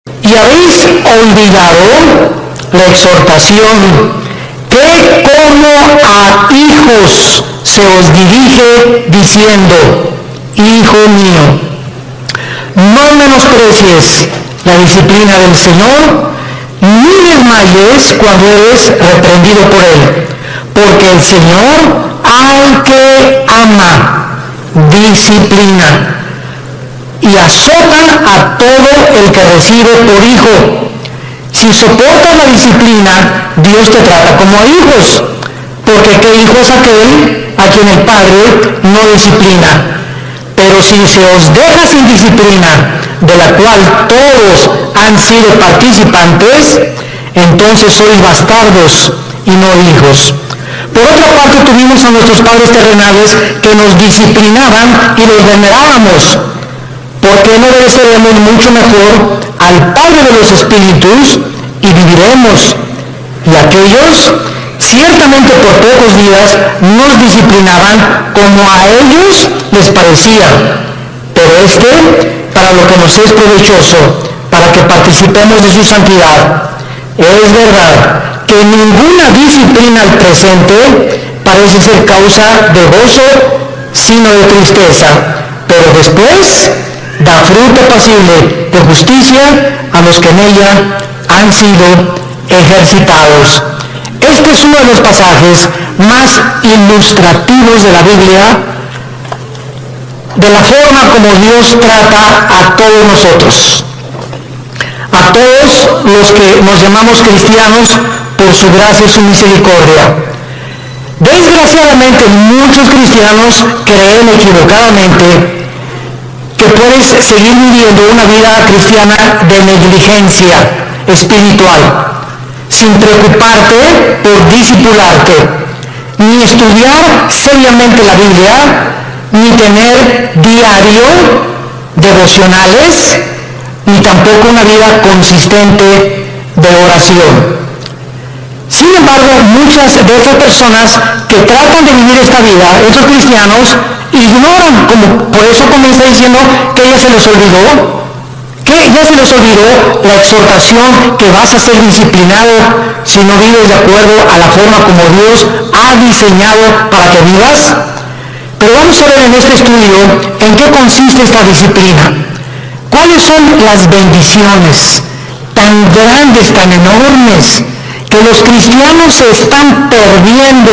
Y habéis olvidado la exhortación que como a hijos se os dirige diciendo: Hijo mío, no menosprecies la disciplina del Señor, ni desmayes cuando eres reprendido por Él, porque el Señor al que ama disciplina y azota a todo el que recibe por hijo. Si soportas la disciplina, Dios te trata como a hijos, porque ¿qué hijo es aquel a quien el Padre no disciplina? Pero si se os deja sin disciplina, de la cual todos han sido participantes, entonces sois bastardos y no hijos. Por otra parte, tuvimos a nuestros padres terrenales que nos disciplinaban y los venerábamos. ¿Por qué no obedeceremos mucho mejor al Padre de los Espíritus y viviremos? Y aquellos, ciertamente por pocos días, nos disciplinaban como a ellos les parecía, pero para lo que nos es provechoso, para que participemos de su santidad. Es verdad que ninguna disciplina al presente parece ser causa de gozo, sino de tristeza, pero después da fruto apacible de justicia a los que en ella han sido ejercitados. Este es uno de los pasajes más ilustrativos de la Biblia, de la forma como Dios trata a todos nosotros, a todos los que nos llamamos cristianos por su gracia y su misericordia. Desgraciadamente, muchos cristianos creen equivocadamente que puedes seguir viviendo una vida cristiana de negligencia espiritual, sin preocuparte por discipularte, ni estudiar seriamente la Biblia, ni tener diario devocionales, ni tampoco una vida consistente de oración. Sin embargo, muchas de esas personas que tratan de vivir esta vida, estos cristianos, ignoran, como por eso comienza diciendo que ya se les olvidó la exhortación que vas a ser disciplinado si no vives de acuerdo a la forma como Dios ha diseñado para que vivas. Pero vamos a ver en este estudio en qué consiste esta disciplina. ¿Cuáles son las bendiciones tan grandes, tan enormes, que los cristianos se están perdiendo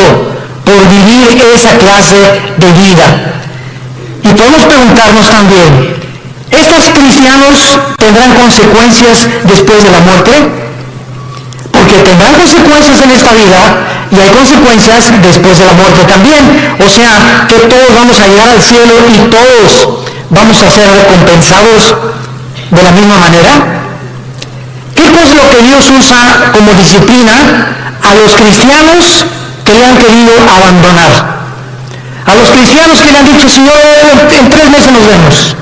por vivir esa clase de vida? Y podemos preguntarnos también, ¿estos cristianos tendrán consecuencias después de la muerte? Porque tendrán consecuencias en esta vida y hay consecuencias después de la muerte también. O sea, que todos vamos a llegar al cielo y todos vamos a ser recompensados de la misma manera. ¿Qué es lo que Dios usa como disciplina a los cristianos que le han querido abandonar? A los cristianos que le han dicho: Señor, en 3 meses nos vemos.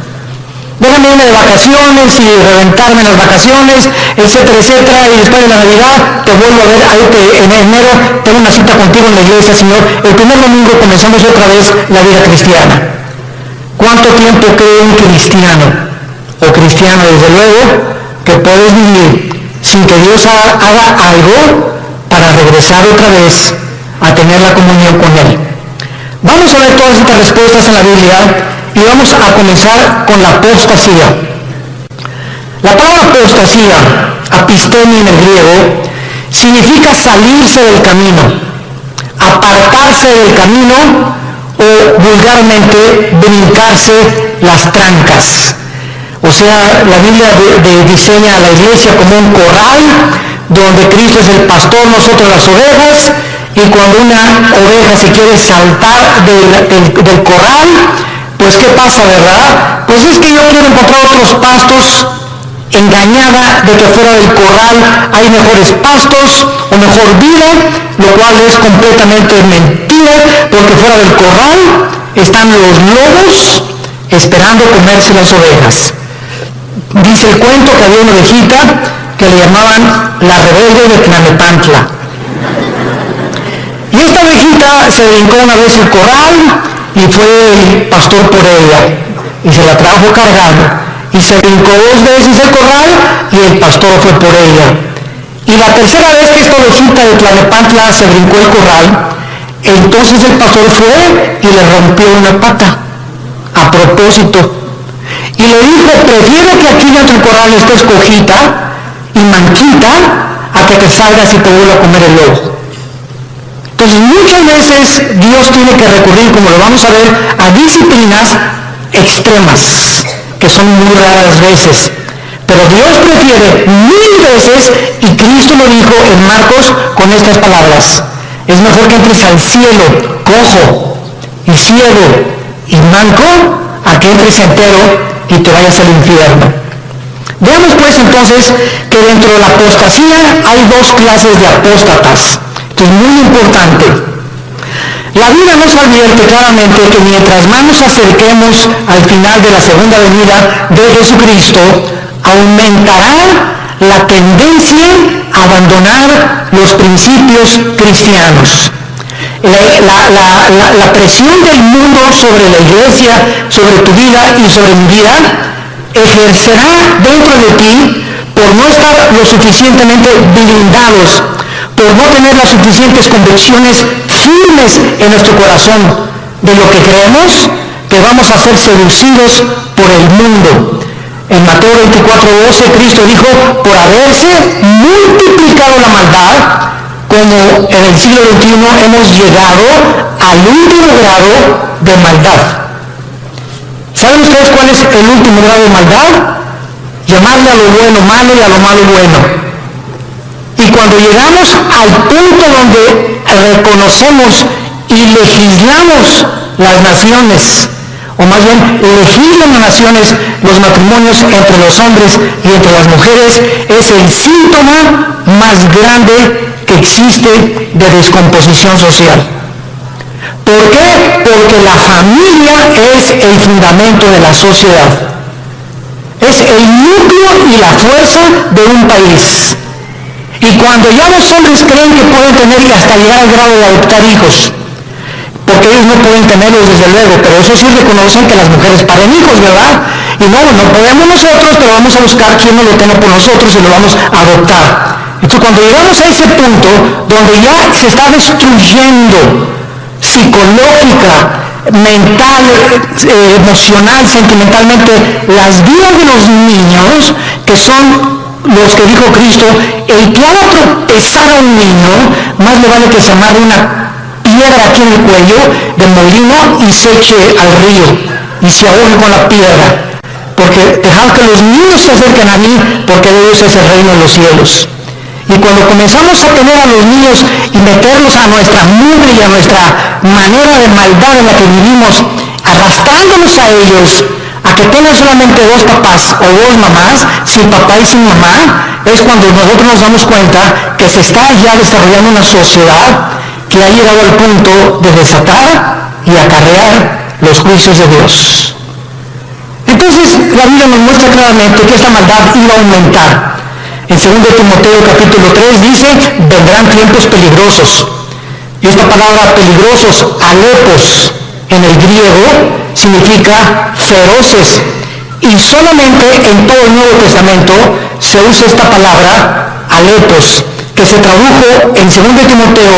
Déjame irme de vacaciones y reventarme en las vacaciones, etcétera, etcétera, y después de la Navidad te vuelvo a ver, en enero tengo una cita contigo en la iglesia, Señor. El primer domingo comenzamos otra vez la vida cristiana. ¿Cuánto tiempo cree un cristiano o cristiana, desde luego, que puedes vivir sin que Dios haga algo para regresar otra vez a tener la comunión con Él? Vamos a ver todas estas respuestas en la Biblia y vamos a comenzar con la apostasía. La palabra apostasía, apistemi en el griego, significa salirse del camino, apartarse del camino o vulgarmente brincarse las trancas. O sea, la Biblia diseña a la iglesia como un corral donde Cristo es el pastor, nosotros las ovejas, y cuando una oveja se quiere saltar del corral, pues ¿qué pasa, verdad? Pues es que yo quiero encontrar otros pastos, engañada de que fuera del corral hay mejores pastos o mejor vida, lo cual es completamente mentira, porque fuera del corral están los lobos esperando comerse las ovejas. Dice el cuento que había una ovejita que le llamaban la rebelde de Tlanepantla. Y esta ovejita se brincó una vez el corral y fue el pastor por ella y se la trajo cargando. y se brincó 2 veces el corral y el pastor fue por ella. Y la tercera vez que esta ovejita de Tlalnepantla se brincó el corral, entonces el pastor fue y le rompió una pata a propósito. Y le dijo, prefiero que aquí dentro del corral estés cojita y manquita a que te salgas y te vuelva a comer el lobo. Entonces muchas veces Dios tiene que recurrir, como lo vamos a ver, a disciplinas extremas, que son muy raras veces. Pero Dios prefiere 1000 veces, y Cristo lo dijo en Marcos con estas palabras: es mejor que entres al cielo cojo y ciego y manco a que entres entero y te vayas al infierno. Veamos pues entonces que dentro de la apostasía hay 2 clases de apóstatas. Esto es muy importante. La Biblia nos advierte claramente que mientras más nos acerquemos al final de la segunda venida de Jesucristo, aumentará la tendencia a abandonar los principios cristianos. La presión del mundo sobre la iglesia, sobre tu vida y sobre mi vida, ejercerá dentro de ti por no estar lo suficientemente blindados, por no tener las suficientes convicciones firmes en nuestro corazón de lo que creemos, que vamos a ser seducidos por el mundo. En Mateo 24:12 Cristo dijo, por haberse multiplicado la maldad, como en el siglo XXI hemos llegado al último grado de maldad. ¿Saben ustedes cuál es el último grado de maldad? Llamarle a lo bueno malo y a lo malo bueno. Y cuando llegamos al punto donde reconocemos y legislamos las naciones, o más bien legislan las naciones los matrimonios entre los hombres y entre las mujeres, es el síntoma más grande que existe de descomposición social. ¿Por qué? Porque la familia es el fundamento de la sociedad. Es el núcleo y la fuerza de un país. Y cuando ya los hombres creen que pueden tener y hasta llegar al grado de adoptar hijos, porque ellos no pueden tenerlos desde luego, pero eso sí reconocen que las mujeres paren hijos, ¿verdad? Y no podemos nosotros, pero vamos a buscar quién nos lo tenga por nosotros y lo vamos a adoptar. Entonces cuando llegamos a ese punto donde ya se está destruyendo psicológica, mental, emocional, sentimentalmente las vidas de los niños, que son los que dijo Cristo, el que haga tropezar a un niño, más le vale que se amarre una piedra aquí en el cuello de molino y se eche al río y se ahogue con la piedra, porque dejad que los niños se acerquen a mí, porque de ellos es el reino de los cielos. Y cuando comenzamos a tener a los niños y meterlos a nuestra mugre y a nuestra manera de maldad en la que vivimos, arrastrándolos a ellos, a que tengan solamente 2 papás o 2 mamás, sin papá y sin mamá, es cuando nosotros nos damos cuenta que se está ya desarrollando una sociedad que ha llegado al punto de desatar y acarrear los juicios de Dios. Entonces la Biblia nos muestra claramente que esta maldad iba a aumentar. En 2 Timoteo capítulo 3 dice, vendrán tiempos peligrosos. Y esta palabra peligrosos, alepos, en el griego, significa feroces. Y solamente en todo el Nuevo Testamento se usa esta palabra, alepos, que se tradujo en 2 Timoteo,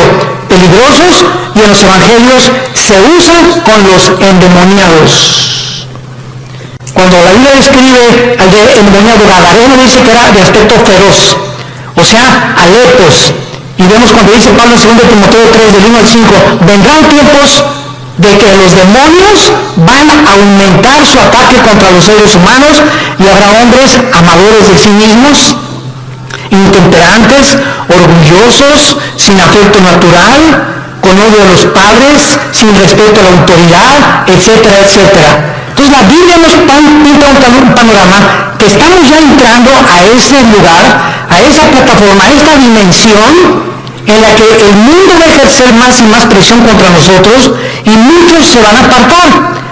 peligrosos, y en los evangelios se usa con los endemoniados. Cuando la Biblia describe al endemoniado gadareno, dice que era de aspecto feroz, o sea, alepos. Y vemos cuando dice Pablo en 2 Timoteo 3, del 1 al 5, vendrán tiempos de que los demonios van a aumentar su ataque contra los seres humanos, y habrá hombres amadores de sí mismos, intemperantes, orgullosos, sin afecto natural, con odio a los padres, sin respeto a la autoridad, etcétera, etcétera. Entonces la Biblia nos pinta un panorama que estamos ya entrando a ese lugar, a esa plataforma, a esta dimensión en la que el mundo va a ejercer más y más presión contra nosotros y muchos se van a apartar.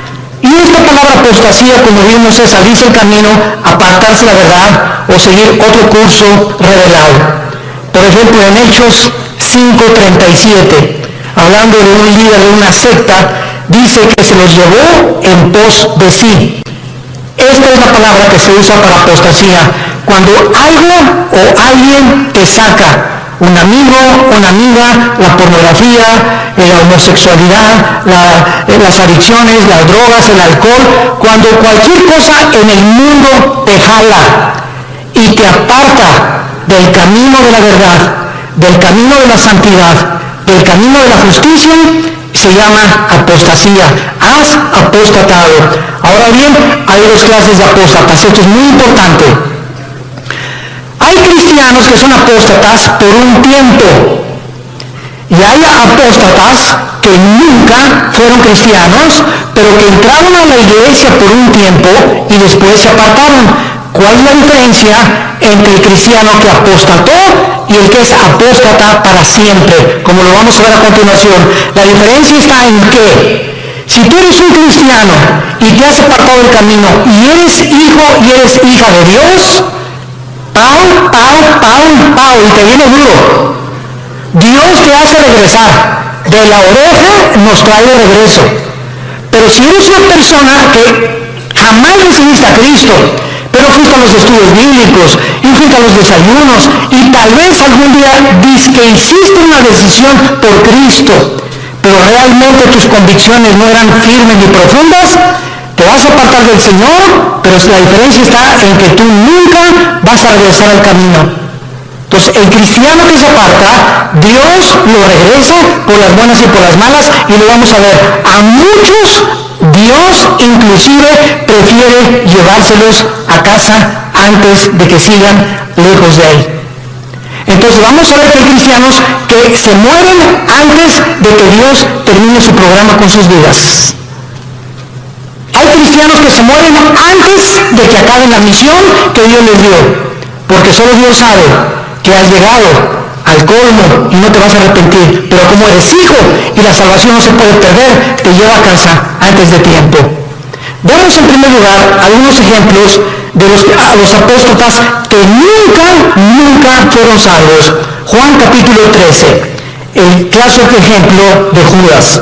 Y esta palabra apostasía, como vimos, es salirse el camino, apartarse la verdad o seguir otro curso revelado. Por ejemplo, en Hechos 5:37, hablando de un líder de una secta, dice que se los llevó en pos de sí. esta es la palabra que se usa para apostasía. Cuando algo o alguien te saca, un amigo, una amiga, la pornografía, la homosexualidad, las adicciones, las drogas, el alcohol, cuando cualquier cosa en el mundo te jala y te aparta del camino de la verdad, del camino de la santidad, del camino de la justicia, se llama apostasía. Has apostatado. Ahora bien, hay dos clases de apóstatas. Esto es muy importante. Hay cristianos que son apóstatas por un tiempo. Y hay apóstatas que nunca fueron cristianos, pero que entraron a la iglesia por un tiempo y después se apartaron. ¿Cuál es la diferencia entre el cristiano que apostató y el que es apóstata para siempre? Como lo vamos a ver a continuación. La diferencia está en que si tú eres un cristiano y te has apartado del camino y eres hijo y eres hija de Dios, pau, y te viene duro. Dios te hace regresar. De la oreja nos trae de regreso. Pero si eres una persona que jamás recibiste a Cristo, pero fuiste a los estudios bíblicos y fuiste a los desayunos y tal vez algún día que hiciste una decisión por Cristo, pero realmente tus convicciones no eran firmes ni profundas, te vas a apartar del Señor, pero la diferencia está en que tú nunca vas a regresar al camino. Entonces, el cristiano que se aparta, Dios lo regresa por las buenas y por las malas, y lo vamos a ver. A muchos, Dios inclusive prefiere llevárselos a casa antes de que sigan lejos de Él. Entonces, vamos a ver que hay cristianos que se mueren antes de que Dios termine su programa con sus vidas. Hay cristianos que se mueren antes de que acaben la misión que Dios les dio, porque solo Dios sabe que has llegado al colmo y no te vas a arrepentir, pero como eres hijo y la salvación no se puede perder, te lleva a casa antes de tiempo. Veamos en primer lugar algunos ejemplos de los apóstotas que nunca fueron salvos. Juan capítulo 13, el clásico ejemplo de Judas.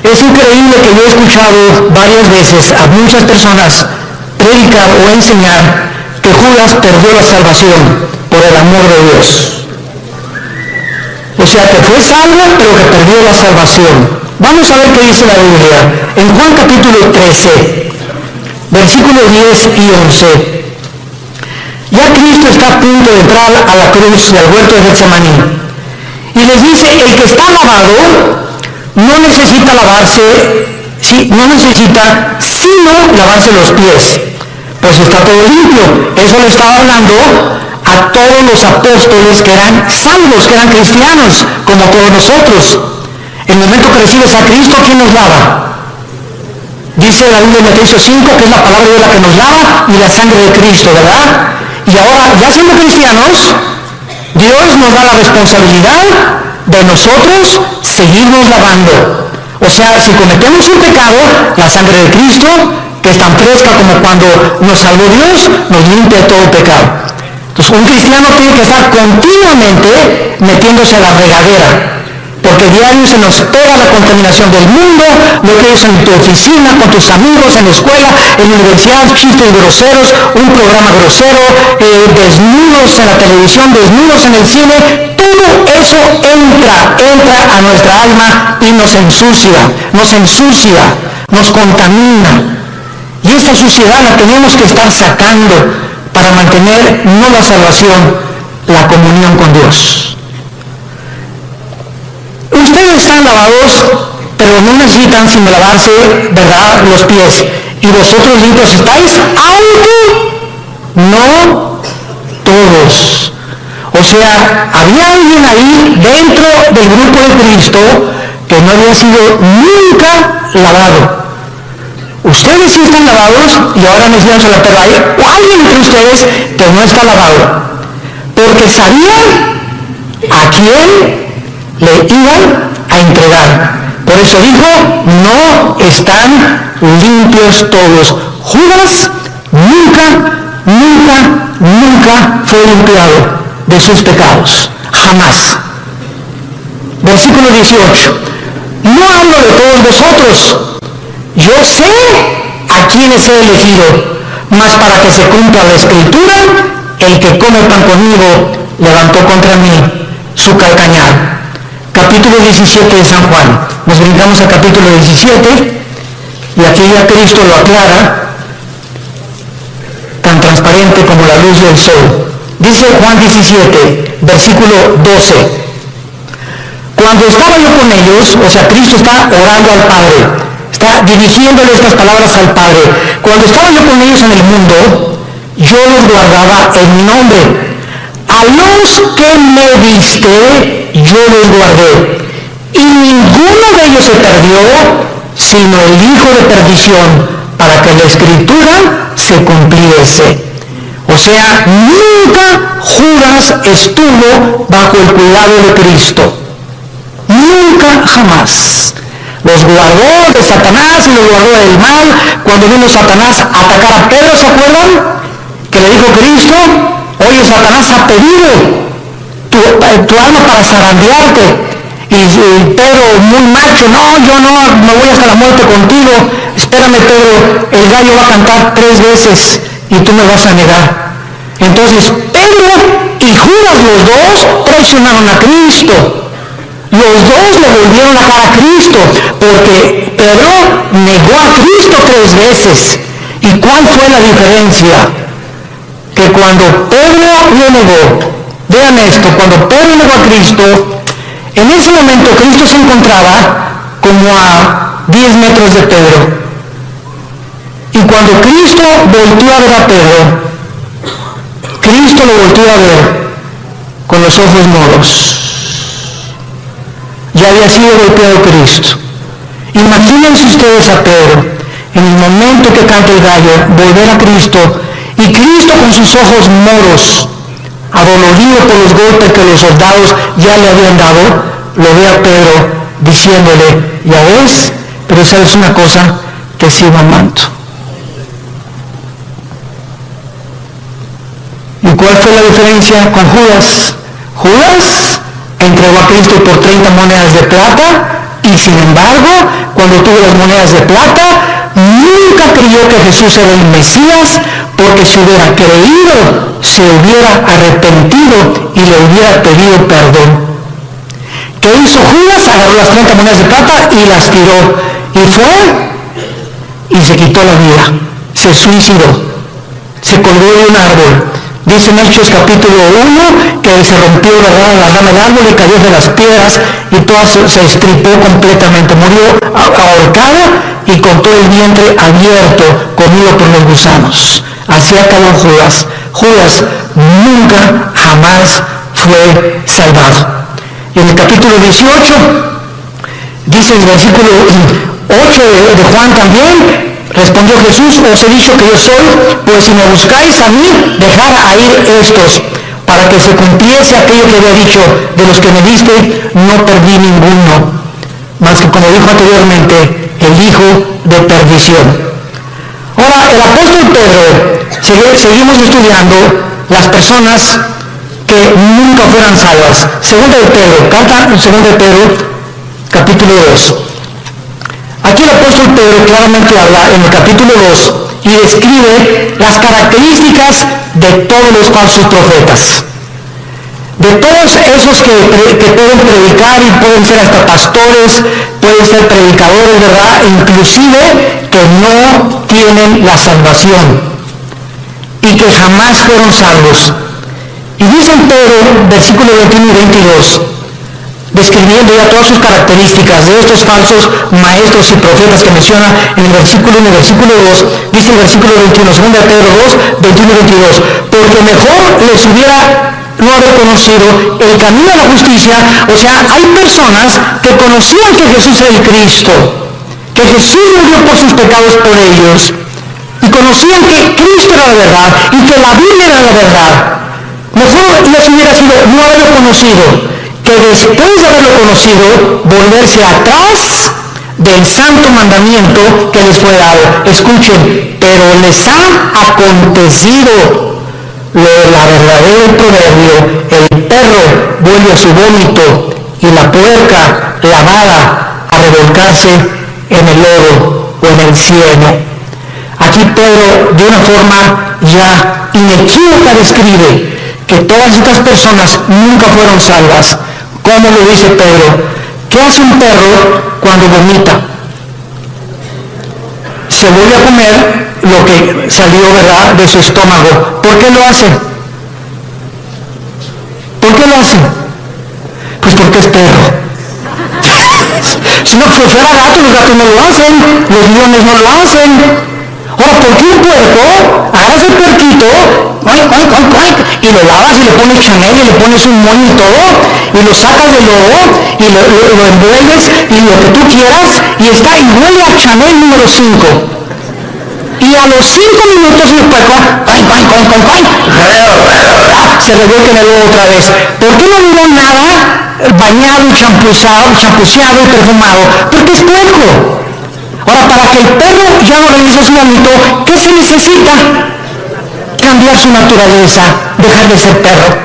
Es increíble que yo he escuchado varias veces a muchas personas predicar o enseñar que Judas perdió la salvación por el amor de Dios. O sea, que fue salvo, pero que perdió la salvación. Vamos a ver qué dice la Biblia. En Juan capítulo 13, versículos 10 y 11. Ya Cristo está a punto de entrar a la cruz del huerto de Getsemaní. Y les dice, el que está lavado no necesita sino lavarse los pies, pues está todo limpio. Eso le estaba hablando a todos los apóstoles que eran salvos, que eran cristianos, como todos nosotros. En el momento que recibes a Cristo, ¿quién nos lava? Dice la Biblia en Efesios 5 que es la palabra de la que nos lava y la sangre de Cristo, ¿verdad? Y ahora, ya siendo cristianos, Dios nos da la responsabilidad de nosotros seguirnos lavando. O sea, si cometemos un pecado, la sangre de Cristo, que es tan fresca como cuando nos salvó Dios, nos limpia de todo pecado. Entonces, un cristiano tiene que estar continuamente metiéndose a la regadera, porque diario se nos pega la contaminación del mundo, lo que es en tu oficina, con tus amigos, en la escuela, en la universidad, chistes groseros, un programa grosero, desnudos en la televisión, desnudos en el cine. Todo eso entra a nuestra alma y nos ensucia, nos contamina. Y esa suciedad la tenemos que estar sacando para mantener no la salvación, la comunión con Dios. Ustedes están lavados, pero no necesitan sino lavarse, ¿verdad?, los pies. ¿Y vosotros limpios estáis? Aunque no todos. O sea, había alguien ahí dentro del grupo de Cristo que no había sido nunca lavado. Ustedes sí están lavados y ahora nos vemos a la perra. Hay alguien entre ustedes que no está lavado, porque sabían a quién le iban a entregar. Por eso dijo, no están limpios todos. Judas nunca fue limpiado de sus pecados, jamás. Versículo 18. No hablo de todos vosotros. Yo sé a quienes he elegido, mas para que se cumpla la escritura, el que come pan conmigo levantó contra mí su calcañar. Capítulo 17 de San Juan. Nos brincamos al capítulo 17 y aquí ya Cristo lo aclara, tan transparente como la luz del sol. Dice Juan 17, versículo 12. Cuando estaba yo con ellos, o sea, Cristo está orando al Padre, está dirigiéndole estas palabras al Padre. Cuando estaba yo con ellos en el mundo, yo los guardaba en mi nombre. A los que me diste, yo los guardé. Y ninguno de ellos se perdió, sino el hijo de perdición, para que la escritura se cumpliese. O sea, nunca Judas estuvo bajo el cuidado de Cristo. Nunca, jamás. Los guardó de Satanás y los guardó del mal. Cuando vino Satanás a atacar a Pedro, ¿se acuerdan? Que le dijo Cristo: oye, Satanás ha pedido tu alma para zarandearte. Y Pedro, muy macho: no, yo no me voy hasta la muerte contigo. Espérame, Pedro, el gallo va a cantar 3 veces y tú me vas a negar. Entonces Pedro y Judas, los dos, traicionaron a Cristo. Los dos le volvieron la cara a Cristo, porque Pedro negó a Cristo 3 veces. ¿Y cuál fue la diferencia? Que cuando Pedro lo negó, vean esto, cuando Pedro negó a Cristo, en ese momento Cristo se encontraba como a 10 metros de Pedro. Y cuando Cristo volteó a ver a Pedro, Cristo lo volteó a ver con los ojos moros. Ya había sido golpeado Cristo. Imagínense ustedes a Pedro, en el momento que canta el gallo, volver a Cristo, y Cristo con sus ojos moros, adolorido por los golpes que los soldados ya le habían dado, lo ve a Pedro diciéndole: ya ves, pero sabes una cosa, te sigo amando. ¿Y cuál fue la diferencia con Judas? Judas entregó a Cristo por 30 monedas de plata, y sin embargo, cuando tuvo las monedas de plata, nunca creyó que Jesús era el Mesías, porque si hubiera creído, se hubiera arrepentido y le hubiera pedido perdón. ¿Qué hizo Judas? Agarró las 30 monedas de plata y las tiró, y fue y se quitó la vida, se suicidó, se colgó de un árbol. Dice en Hechos capítulo 1 que se rompió la rama del árbol y cayó de las piedras y todo se estripó completamente. Murió ahorcado y con todo el vientre abierto, comido por los gusanos. Así acabó Judas. Judas nunca, jamás fue salvado. Y en el capítulo 18, dice el versículo 8 de Juan también: respondió Jesús: os he dicho que yo soy, pues si me buscáis a mí, dejad a ir estos, para que se cumpliese aquello que había dicho: de los que me diste, no perdí ninguno, mas que, como dijo anteriormente, el hijo de perdición. Ahora, el apóstol Pedro, seguimos estudiando las personas que nunca fueran salvas. Segunda de Pedro, carta segunda de Pedro, capítulo 2. Aquí el apóstol Pedro claramente habla en el capítulo 2 y describe las características de todos los falsos profetas. De todos esos que pueden predicar y pueden ser hasta pastores, pueden ser predicadores, ¿verdad? Inclusive que no tienen la salvación y que jamás fueron salvos. Y dice en Pedro, versículos 21 y 22, describiendo ya todas sus características de estos falsos maestros y profetas que menciona en el versículo 1 y versículo 2, dice el versículo 21, 2 Pedro 2, 21 y 22, porque mejor les hubiera no haber conocido el camino a la justicia. O sea, hay personas que conocían que Jesús era el Cristo, que Jesús murió por sus pecados por ellos, y conocían que Cristo era la verdad y que la Biblia era la verdad. Mejor les hubiera sido no haberlo conocido, que después de haberlo conocido, volverse atrás del santo mandamiento que les fue dado. Escuchen, pero les ha acontecido lo de la verdadero proverbio: el perro vuelve a su vómito y la puerca lavada a revolcarse en el lodo o en el cieno. Aquí Pedro de una forma ya inequívoca describe que todas estas personas nunca fueron salvas. ¿Cómo lo dice Pedro? ¿Qué hace un perro cuando vomita? Se vuelve a comer lo que salió, ¿verdad?, de su estómago. ¿Por qué lo hace? ¿Por qué lo hace? Pues porque es perro. Si no, pues fuera gato, los gatos no lo hacen, los leones no lo hacen. Ahora, ¿por qué un puerco agarras el puerquito y lo lavas y le pones Chanel y le pones un moño y todo, y lo sacas del lodo y lo envuelves y lo que tú quieras, y está y huele a Chanel número 5? Y a los 5 minutos el puerco se revuelve en el lodo otra vez. ¿Por qué no duró nada bañado y champuceado y perfumado? Porque es puerco. Ahora, para que el perro ya no regrese a su vómito, ¿qué se necesita? Cambiar su naturaleza, dejar de ser perro.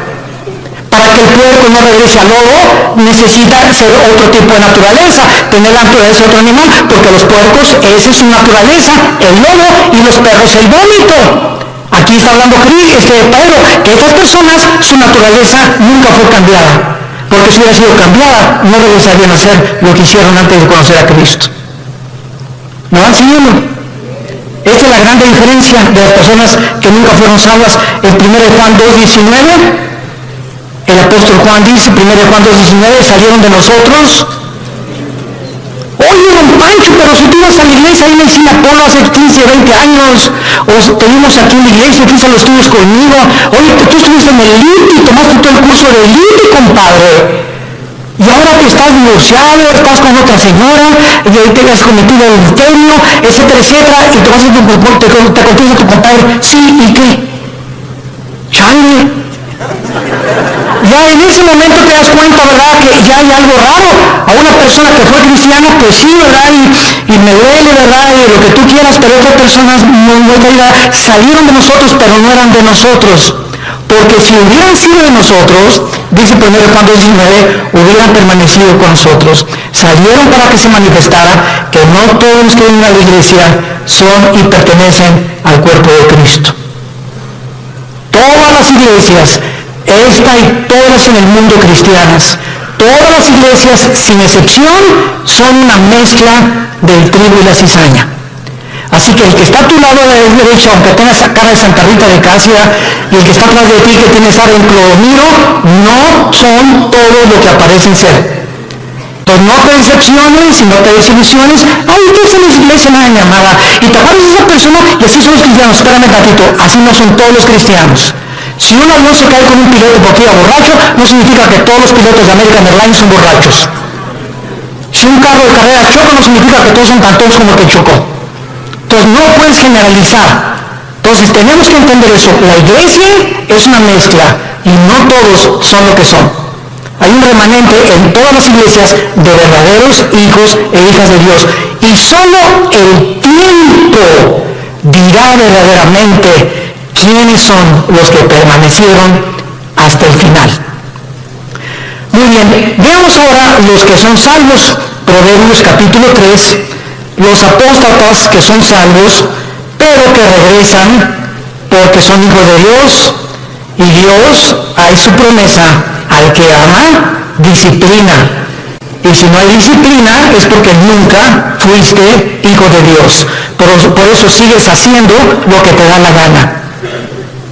Para que el puerco no regrese al lodo, necesita ser otro tipo de naturaleza, tener la naturaleza de otro animal, porque los puercos, esa es su naturaleza, el lodo, y los perros el vómito. Aquí está hablando Pedro, que estas personas, su naturaleza nunca fue cambiada, porque si hubiera sido cambiada, no regresarían a ser lo que hicieron antes de conocer a Cristo. ¿Me van siguiendo? Esta es la gran diferencia de las personas que nunca fueron salvas. En 1 Juan 2:19, el apóstol Juan dice, 1 Juan 2:19, salieron de nosotros. Oye, don Pancho, pero si tú vas a la iglesia ahí en Singapur hace 15, 20 años, o tuvimos aquí en la iglesia, tú hiciste los estudios conmigo, oye, tú estuviste en el ITI, tomaste todo el curso del ITI, compadre. Y ahora que estás divorciado, estás con otra señora, y te has cometido adulterio, etcétera, etcétera, y te confiesa a tu compadre, sí, ¿y qué? Chale. Ya en ese momento te das cuenta, ¿verdad?, que ya hay algo raro. A una persona que fue cristiana, pues sí, ¿verdad?, y me duele, ¿verdad?, y lo que tú quieras, pero otras personas salieron de nosotros, pero no eran de nosotros. Porque si hubieran sido de nosotros, dice 1 Juan 2:19, hubieran permanecido con nosotros. Salieron para que se manifestara que no todos los que vienen a la iglesia son y pertenecen al cuerpo de Cristo. Todas las iglesias, esta y todas en el mundo cristianas, todas las iglesias sin excepción son una mezcla del trigo y la cizaña. Así que el que está a tu lado de la derecha, aunque tengas cara de Santa Rita de Casia, y el que está atrás de ti, que tiene cara de Clodomiro, no son todo lo que aparecen ser. Entonces no te decepciones y no te desilusiones. Ay, tú en la iglesia, nada, mi amada. Y te acuerdas de esa persona y así son los cristianos. Espérame tantito, así no son todos los cristianos. Si un avión se cae con un piloto porque iba borracho, no significa que todos los pilotos de American Airlines son borrachos. Si un carro de carrera choca, no significa que todos son tan tontos como el que chocó. Entonces no puedes generalizar. Entonces tenemos que entender eso. La iglesia es una mezcla y no todos son lo que son. Hay un remanente en todas las iglesias de verdaderos hijos e hijas de Dios. Y solo el tiempo dirá verdaderamente quiénes son los que permanecieron hasta el final. Muy bien, veamos ahora los que son salvos. Proverbios capítulo 3. Los apóstatas que son salvos, pero que regresan porque son hijos de Dios, y Dios hay su promesa: al que ama, disciplina. Y si no hay disciplina es porque nunca fuiste hijo de Dios. Por eso sigues haciendo lo que te da la gana.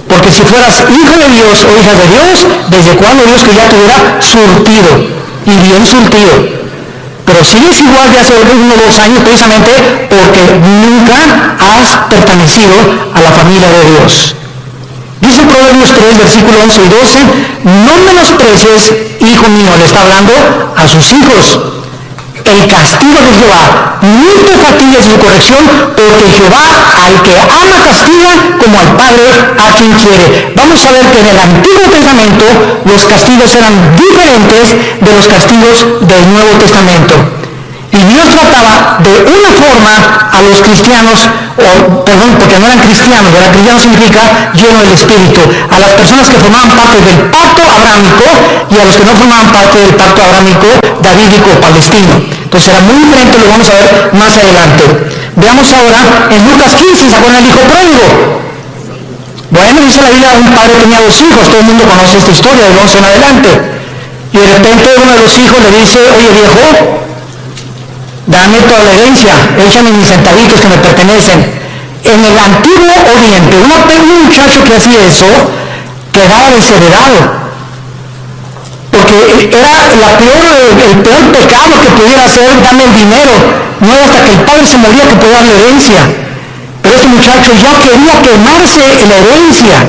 Porque si fueras hijo de Dios o hija de Dios, ¿desde cuándo Dios que ya te hubiera surtido? Y bien surtido. Pero sigues igual de hace 1 o 2 años precisamente porque nunca has pertenecido a la familia de Dios. Dice Proverbios 3, versículos 11 y 12, no menosprecies, hijo mío, le está hablando a sus hijos, el castigo de Jehová, ni te fatigues en corrección, porque Jehová al que ama castiga como al padre a quien quiere. Vamos a ver que en el Antiguo Testamento los castigos eran diferentes de los castigos del Nuevo Testamento. Y Dios trataba de una forma a los cristianos, porque no eran cristianos, ¿verdad? Cristiano significa lleno del Espíritu, a las personas que formaban parte del pacto abrámico y a los que no formaban parte del pacto abrámico davídico palestino. Entonces era muy diferente, lo vamos a ver más adelante. Veamos ahora en Lucas 15, ¿se acuerdan del hijo pródigo? Bueno, dice la Biblia, un padre tenía 2 hijos, todo el mundo conoce esta historia, del 11 en adelante. Y de repente uno de los hijos le dice, oye viejo, dame toda la herencia, échame mis centavitos que me pertenecen. En el antiguo Oriente, un muchacho que hacía eso quedaba desheredado, porque era el peor pecado que pudiera hacer darle el dinero. No era hasta que el padre se moría que podía darle herencia. Pero este muchacho ya quería quemarse la herencia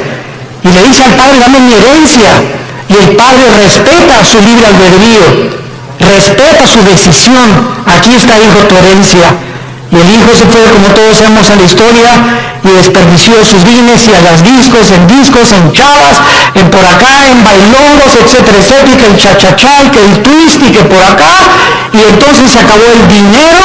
y le dice al padre, dame mi herencia. Y el padre respeta su libre albedrío, respeta su decisión. Aquí está, hijo, tu herencia. Y el hijo se fue, como todos sabemos en la historia, y desperdició sus bienes y a las discos, en chavas, en por acá, en bailongos, etcétera, etcétera, y que el cha-cha-cha, y que el twist, y que por acá. Y entonces se acabó el dinero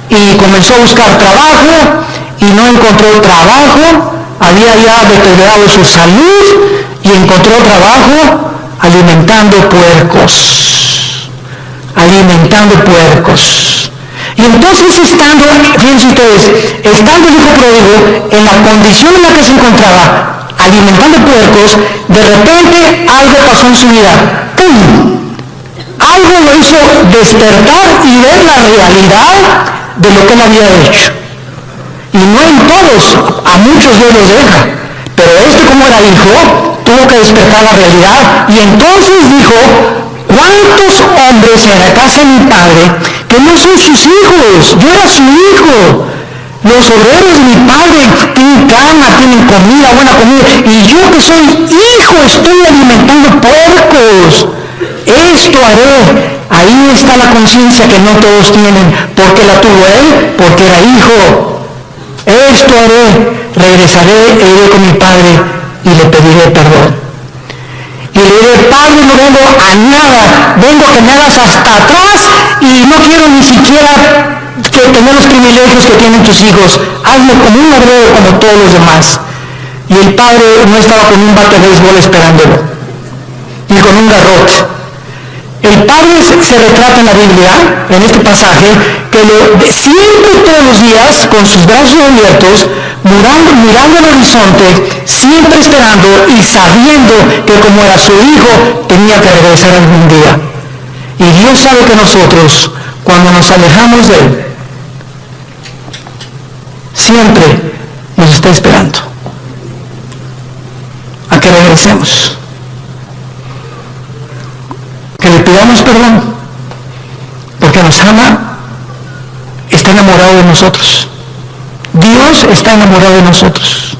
y comenzó a buscar trabajo y no encontró trabajo. Había ya deteriorado su salud y encontró trabajo alimentando puercos. Y entonces fíjense ustedes, estando el hijo pródigo en la condición en la que se encontraba, alimentando puercos, de repente algo pasó en su vida. ¡Pum! Algo lo hizo despertar y ver la realidad de lo que él había hecho. Y no en todos, a muchos Dios los deja, pero como era hijo, tuvo que despertar la realidad. Y entonces dijo, ¿cuántos hombres en la casa de mi padre que no son sus hijos? Yo era su hijo. Los obreros de mi padre tienen cama, tienen comida, buena comida, y yo que soy hijo estoy alimentando puercos. Esto haré. Ahí está la conciencia que no todos tienen. ¿Por qué la tuvo él? Porque era hijo. Esto haré, regresaré e iré con mi padre y le pediré perdón. Y le diré, Padre, no vengo a nada, vengo a que me hagas hasta atrás y no quiero ni siquiera tener los privilegios que tienen tus hijos. Hazme como un obrero como todos los demás. Y el padre no estaba con un bate de béisbol esperándolo, ni con un garrote. El padre se retrata en la Biblia, en este pasaje, que siempre todos los días, con sus brazos abiertos, mirando al horizonte, siempre esperando y sabiendo que como era su hijo, tenía que regresar algún día. Y Dios sabe que nosotros, cuando nos alejamos de Él, siempre nos está esperando a que regresemos. Que le pidamos perdón, porque nos ama, está enamorado de nosotros. Dios está enamorado de nosotros.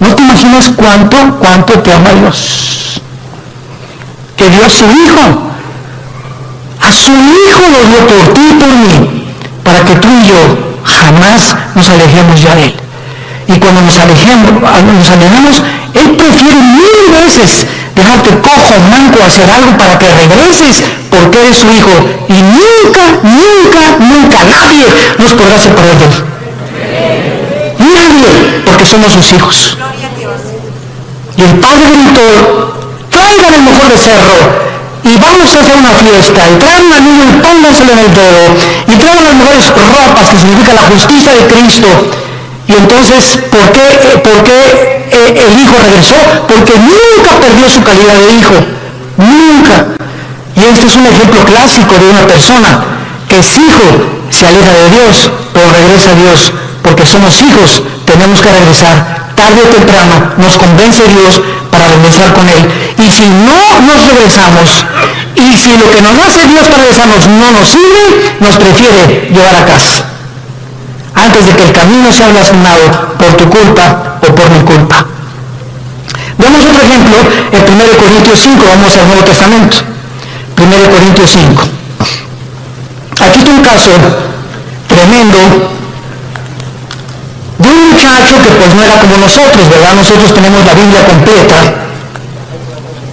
No te imaginas cuánto te ama Dios. Que dio a su hijo lo dio por ti y por mí, para que tú y yo jamás nos alejemos ya de Él. Y cuando nos alejamos, Él prefiere 1000 veces dejarte cojo, manco, hacer algo para que regreses, porque eres su hijo. Y nunca nadie nos podrá separar de Él. Nadie, porque somos sus hijos. Y el padre gritó, traigan el mejor becerro y vamos a hacer una fiesta, y traigan un anillo y pónganselo en el dedo, y traigan las mejores ropas, que significa la justicia de Cristo. Y entonces, ¿por qué el hijo regresó? Porque nunca perdió su calidad de hijo, nunca. Y este es un ejemplo clásico de una persona que es hijo, se aleja de Dios, pero regresa a Dios, porque somos hijos, tenemos que regresar. Tarde o temprano nos convence Dios para regresar con Él. Y si no nos regresamos, y si lo que nos hace Dios para regresarnos no nos sirve, nos prefiere llevar a casa, antes de que el camino sea blasfemado por tu culpa o por mi culpa. Veamos otro ejemplo en 1 Corintios 5, vamos al Nuevo Testamento. 1 Corintios 5. Aquí está un caso tremendo de un muchacho que pues no era como nosotros, ¿verdad? Nosotros tenemos la Biblia completa.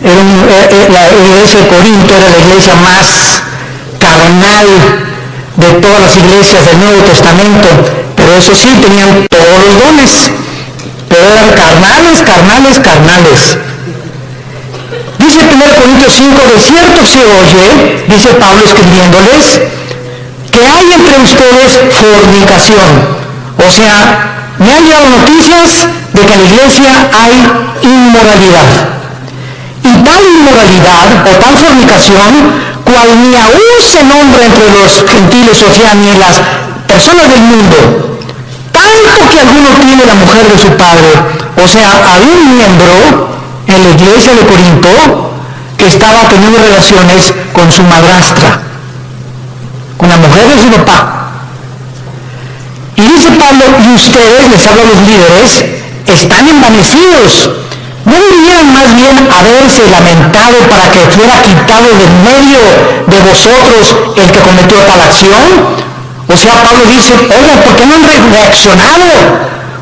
La iglesia de Corinto era la iglesia más carnal de todas las iglesias del Nuevo Testamento, pero eso sí, tenían todos los dones, pero eran carnales. Dice 1 Corintios 5, de cierto se oye, dice Pablo escribiéndoles, porque hay entre ustedes fornicación. O sea, me han llegado noticias de que en la iglesia hay inmoralidad. Y tal inmoralidad o tal fornicación, cual ni aún se nombra entre los gentiles, o sea, ni las personas del mundo, tanto que alguno tiene la mujer de su padre. O sea, había un miembro en la iglesia de Corinto que estaba teniendo relaciones con su madrastra, con la mujer de su papá. Y dice Pablo, y ustedes, les habla a los líderes, están envanecidos. ¿No deberían más bien haberse lamentado para que fuera quitado de en medio de vosotros el que cometió tal acción? O sea, Pablo dice, oigan, ¿por qué no han reaccionado?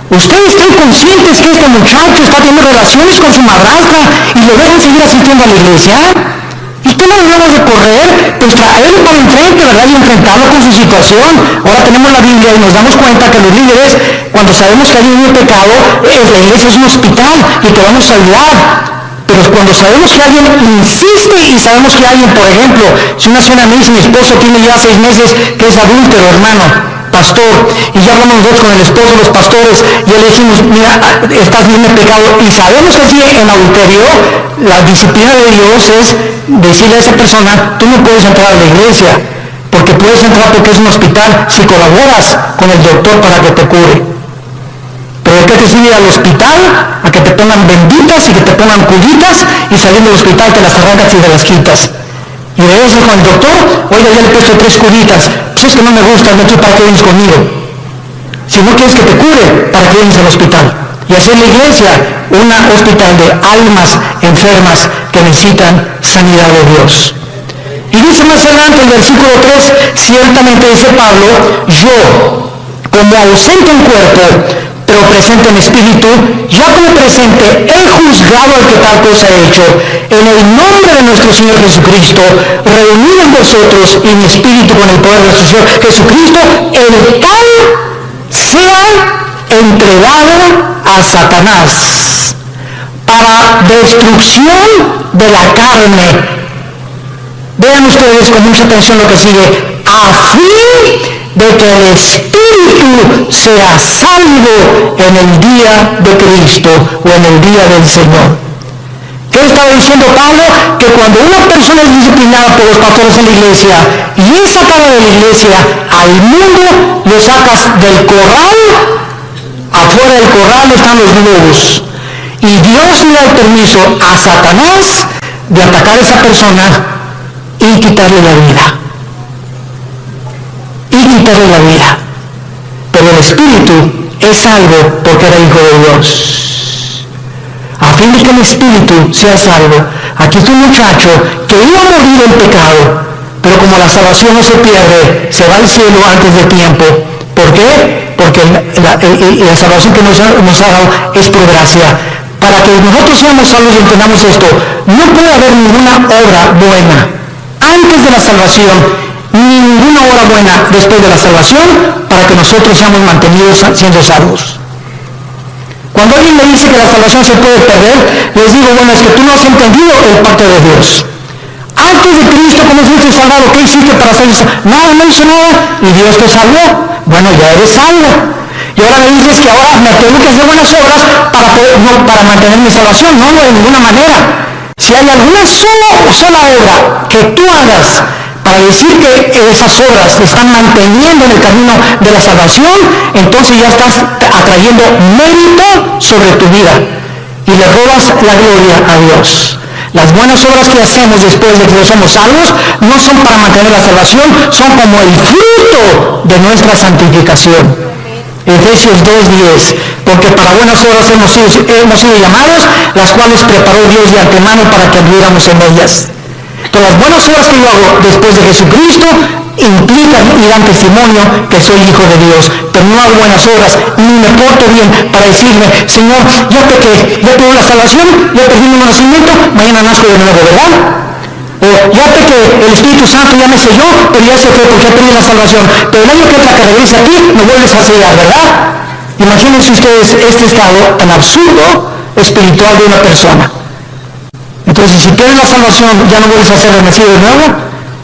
Ustedes están conscientes que este muchacho está teniendo relaciones con su madrastra y lo dejan seguir asistiendo a la iglesia. ¿Y qué no debemos de correr? Pues traerlo por enfrente, ¿verdad? Y enfrentarlo con su situación. Ahora tenemos la Biblia y nos damos cuenta que los líderes, cuando sabemos que hay un pecado, la iglesia es un hospital y que vamos a ayudar. Pero cuando sabemos que alguien insiste y sabemos que alguien, por ejemplo, si una señora me dice, mi esposo tiene ya 6 meses que es adúltero, hermano, pastor, y ya hablamos nosotros con el esposo de los pastores, y le decimos, mira, estás viendo el pecado, y sabemos que sigue en adulterio, la disciplina de Dios es decirle a esa persona, tú no puedes entrar a la iglesia, porque puedes entrar porque es un hospital si colaboras con el doctor para que te cure. Pero ¿de qué te sirve al hospital? A que te pongan benditas y que te pongan curitas y saliendo del hospital te las arrancas y te las quitas. Y regresas con el doctor, oiga, ya le he puesto 3 curitas, pues es que no me gusta, no quiero para que vienes conmigo. Si no quieres que te cure, para que vienes al hospital. Y hacer la iglesia un hospital de almas enfermas que necesitan sanidad de Dios. Y dice más adelante el versículo 3, ciertamente dice Pablo, yo, como ausente en cuerpo, pero presente en espíritu, ya como presente he juzgado al que tal cosa ha hecho, en el nombre de nuestro Señor Jesucristo, reunido en vosotros y mi espíritu con el poder de nuestro Señor Jesucristo, el tal sea entregado a Satanás para destrucción de la carne. Vean ustedes con mucha atención lo que sigue, a fin de que el espíritu sea salvo en el día de Cristo o en el día del Señor. ¿Qué estaba diciendo Pablo? Que cuando una persona es disciplinada por los pastores en la iglesia y es sacada de la iglesia al mundo, lo sacas del corral, afuera del corral están los lobos. Y Dios le da el permiso a Satanás de atacar a esa persona y quitarle la vida. Pero el espíritu es salvo porque era hijo de Dios. A fin de que el espíritu sea salvo. Aquí está un muchacho que iba a morir en pecado, pero como la salvación no se pierde, se va al cielo antes de tiempo. ¿Por qué? Porque la salvación que nos ha dado es por gracia. Para que nosotros seamos salvos y entendamos esto, no puede haber ninguna obra buena antes de la salvación, ni ninguna obra buena después de la salvación para que nosotros seamos mantenidos siendo salvos. Cuando alguien me dice que la salvación se puede perder, les digo, bueno, es que tú no has entendido el pacto de Dios. Antes de Cristo, ¿cómo fuiste salvado? ¿Qué hiciste para ser salvo? Nada, no hice nada, y Dios te salvó. Bueno, ya eres salvo. Y ahora me dices que ahora me tengo que hacer buenas obras para mantener mi salvación. No, de ninguna manera. Si hay alguna sola obra que tú hagas para decir que esas obras te están manteniendo en el camino de la salvación, entonces ya estás atrayendo mérito sobre tu vida y le robas la gloria a Dios. Las buenas obras que hacemos después de que somos salvos no son para mantener la salvación, son como el fruto de nuestra santificación. Efesios 2:10, porque para buenas obras hemos sido llamados, las cuales preparó Dios de antemano para que anduviéramos en ellas. Entonces, las buenas obras que yo hago después de Jesucristo implican y dan testimonio que soy hijo de Dios, pero no hago buenas obras ni me porto bien para decirme, Señor, ya tengo la salvación, ya perdí mi nacimiento, mañana nazco de nuevo, ¿verdad? O ya que el Espíritu Santo ya me selló, pero ya se fue porque ya perdí la salvación, pero el año que entra que regrese a ti, me vuelves a sellar, ¿verdad? Imagínense ustedes este estado tan absurdo espiritual de una persona. Entonces, si pierdes la salvación, ya no vuelves a ser nacido de nuevo.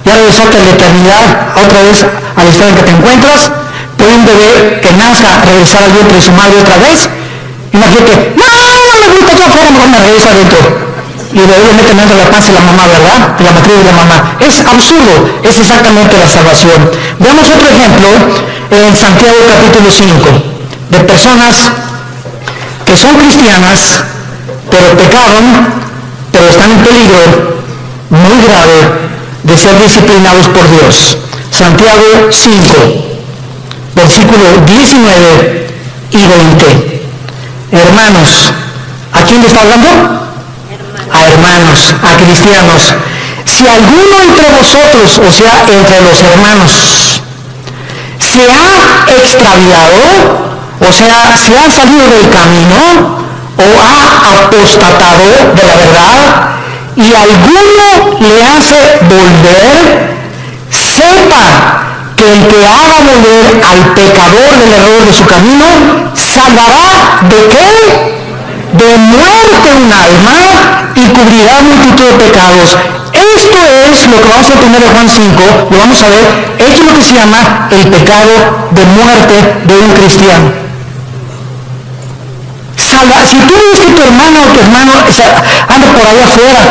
ya regresaste a la eternidad, otra vez al estado en que te encuentras, puede un bebé que nazca regresar al vientre de su madre otra vez. Imagínate, no me gusta acá afuera, mejor me regreso adentro. Y obviamente me entra la panza de la mamá, ¿verdad? De la matriz de la mamá. Es absurdo, es exactamente la salvación. Veamos otro ejemplo en Santiago capítulo 5, de personas que son cristianas, pero pecaron, pero están en peligro muy grave de ser disciplinados por Dios. Santiago 5, versículos 19 y 20. Hermanos, ¿a quién le está hablando? A hermanos, a cristianos. Si alguno entre vosotros, o sea, entre los hermanos, se ha extraviado, o sea, se ha salido del camino, o ha apostatado de la verdad, y alguno le hace volver, sepa que el que haga volver al pecador del error de su camino, salvará ¿de qué? De muerte un alma y cubrirá multitud de pecados. Esto es lo que vamos a poner en Juan 5, lo vamos a ver, esto es lo que se llama el pecado de muerte de un cristiano. Si tú ves que tu hermana o tu hermano anda por allá afuera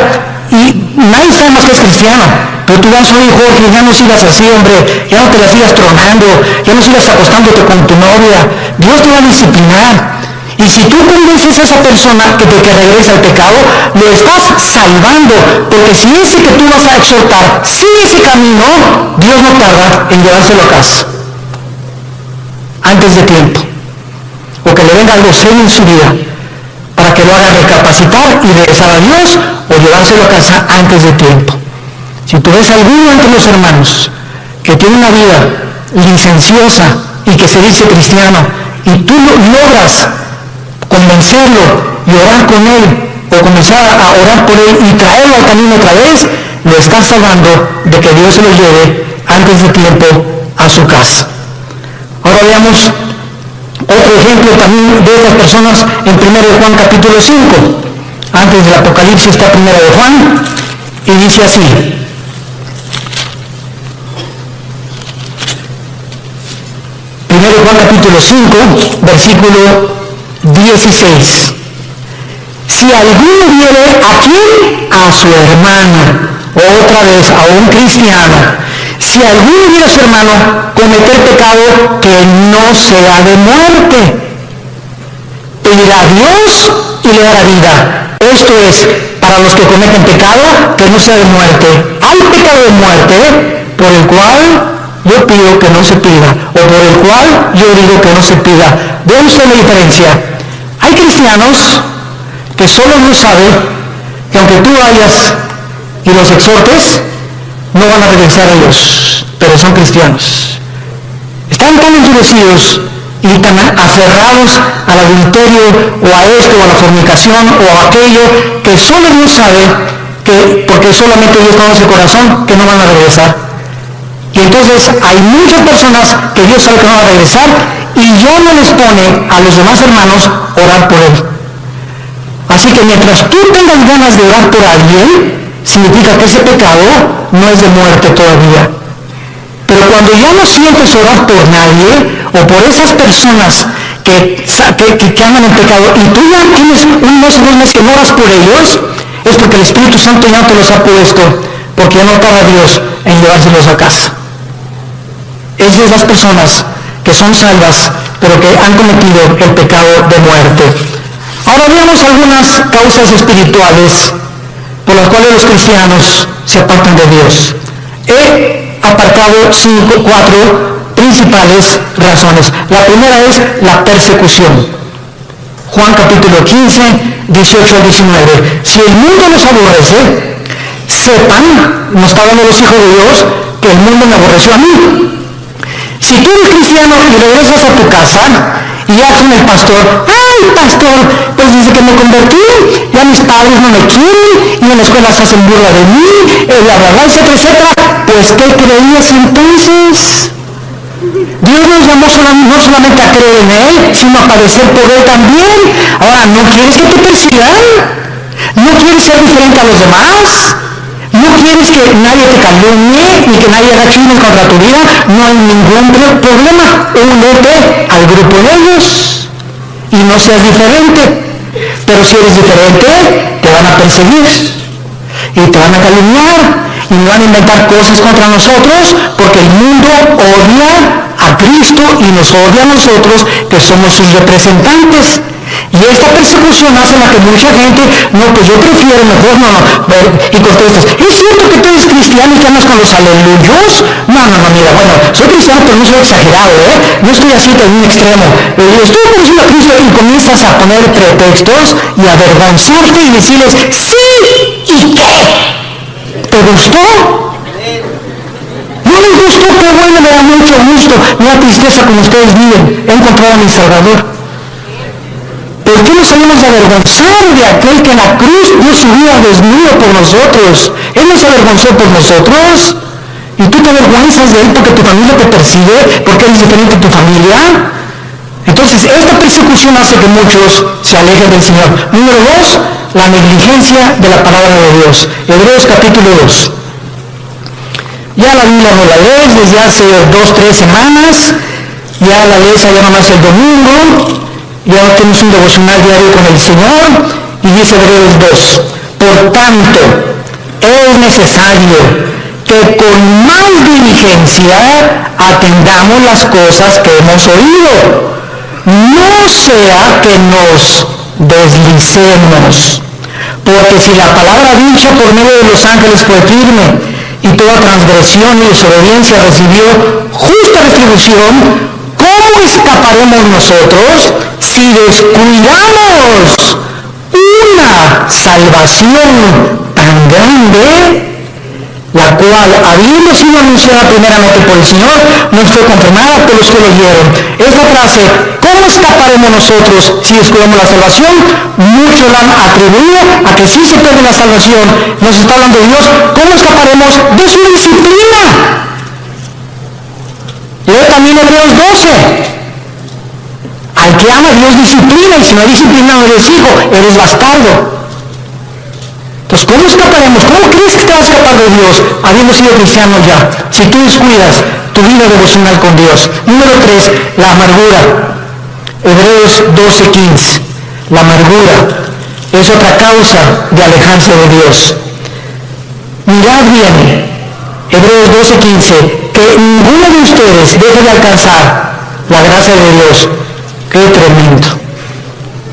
y nadie sabe más que es cristiano, pero tú vas, oye Jorge, ya no sigas así, hombre, ya no te la sigas tronando, ya no sigas acostándote con tu novia, Dios te va a disciplinar. Y si tú convences a esa persona de que regresa al pecado, lo estás salvando, porque si ese que tú vas a exhortar sigue ese camino, Dios no tarda en llevárselo a casa antes de tiempo, o que le venga algo serio en su vida para que lo haga recapacitar y regresar a Dios, o llevárselo a casa antes de tiempo. Si tú ves a alguno entre los hermanos que tiene una vida licenciosa y que se dice cristiano, y tú logras convencerlo y orar con él, o comenzar a orar por él y traerlo al camino otra vez, lo estás salvando de que Dios se lo lleve antes de tiempo a su casa. Ahora veamos otro ejemplo también de estas personas en 1 de Juan capítulo 5. Antes del Apocalipsis está 1 de Juan y dice así. 1 de Juan capítulo 5, versículo 16. Si alguno viene aquí a su hermano, otra vez a un cristiano, si alguno viene a su hermano cometer pecado que no sea de muerte, pedirá a Dios y le dará vida. Esto es, para los que cometen pecado que no sea de muerte. Hay pecado de muerte por el cual yo pido que no se pida, o por el cual yo digo que no se pida. Vean ustedes la diferencia. Hay cristianos que solo no saben que aunque tú vayas y los exhortes, no van a regresar a Dios, pero son cristianos. Están tan endurecidos y tan aferrados al adulterio, o a esto, o a la fornicación, o a aquello, que solo Dios sabe, que, porque solamente Dios conoce el corazón, que no van a regresar. Y entonces hay muchas personas que Dios sabe que no van a regresar, y ya no les pone a los demás hermanos orar por él. Así que mientras tú tengas ganas de orar por alguien, significa que ese pecado no es de muerte todavía. Pero cuando ya no sientes orar por nadie, o por esas personas que andan en pecado, y tú ya tienes un mes o 2 meses que no oras por ellos, es porque el Espíritu Santo ya no te los ha puesto, porque ya no tarda Dios en llevárselos a casa. Esas son las personas que son salvas, pero que han cometido el pecado de muerte. Ahora veamos algunas causas espirituales por las cuales los cristianos se apartan de Dios. He apartado 4 principales razones. La primera es la persecución. Juan capítulo 15, 18 al 19. Si el mundo los aborrece, sepan, nos está hablando los hijos de Dios, que el mundo me aborreció a mí. Si tú eres cristiano y regresas a tu casa y ya con el pastor, ¡ay, pastor! Pues desde que me convertí, ya mis padres no me quieren, y en la escuela se hacen burla de mí, bla, bla, bla, etcétera, etcétera. Pues, ¿qué creías entonces? Dios nos llamó no solamente a creer en Él, sino a padecer por Él también. Ahora, ¿no quieres que te persigan? ¿No quieres ser diferente a los demás? no quieres que nadie te calumnie ni que nadie haga chismes contra tu vida, no hay ningún problema. Únete al grupo de ellos y no seas diferente. Pero si eres diferente, te van a perseguir y te van a calumniar y van a inventar cosas contra nosotros, porque el mundo odia a Cristo y nos odia a nosotros, que somos sus representantes. Y esta persecución hace la que mucha gente, no, pues yo prefiero mejor no, y contestas, ¿es cierto que tú eres cristiano y que andas con los aleluyos? No, mira, bueno, soy cristiano pero no soy exagerado, no estoy así en un extremo. Estoy conociendo a Cristo y comienzas a poner pretextos y a avergonzarte y decirles, sí, ¿y qué? ¿Te gustó? No les gustó, qué bueno, me da mucho gusto, me da tristeza como ustedes viven, he encontrado a mi Salvador. ¿Por qué nos salimos a avergonzar de aquel que en la cruz dio su vida desnudo por nosotros? Él nos avergonzó por nosotros. Y tú te avergüenzas de él porque tu familia te persigue, porque eres diferente de tu familia. Entonces, esta persecución hace que muchos se alejen del Señor. Número 2, la negligencia de la palabra de Dios. Hebreos capítulo 2. Ya la Biblia no la lees desde hace 2-3 semanas. Ya la lees allá nomás el domingo. Ya tienes un devocional diario con el Señor, y dice Hebreos 2, por tanto, es necesario que con más diligencia atendamos las cosas que hemos oído, no sea que nos deslicemos, porque si la palabra dicha por medio de los ángeles fue firme, y toda transgresión y desobediencia recibió justa retribución, ¿cómo escaparemos nosotros si descuidamos una salvación tan grande, la cual, habiendo sido anunciada primeramente por el Señor, no fue confirmada por los que lo oyeron? Esta frase, ¿cómo escaparemos nosotros si descuidamos la salvación? Muchos la han atribuido a que si se pierde la salvación, nos está hablando Dios, ¿cómo escaparemos de su disciplina? Leo también Hebreos 12. Al que ama Dios disciplina, y si no disciplina no eres hijo, eres bastardo. Entonces, ¿cómo escaparemos? ¿Cómo crees que te vas a escapar de Dios habiendo sido cristiano ya? Si tú descuidas tu vida devocional con Dios. Número 3, la amargura. Hebreos 12:15. La amargura es otra causa de alejarse de Dios. Mirad bien, Hebreos 12:15, que ninguno de ustedes deje de alcanzar la gracia de Dios. ¡Qué tremendo!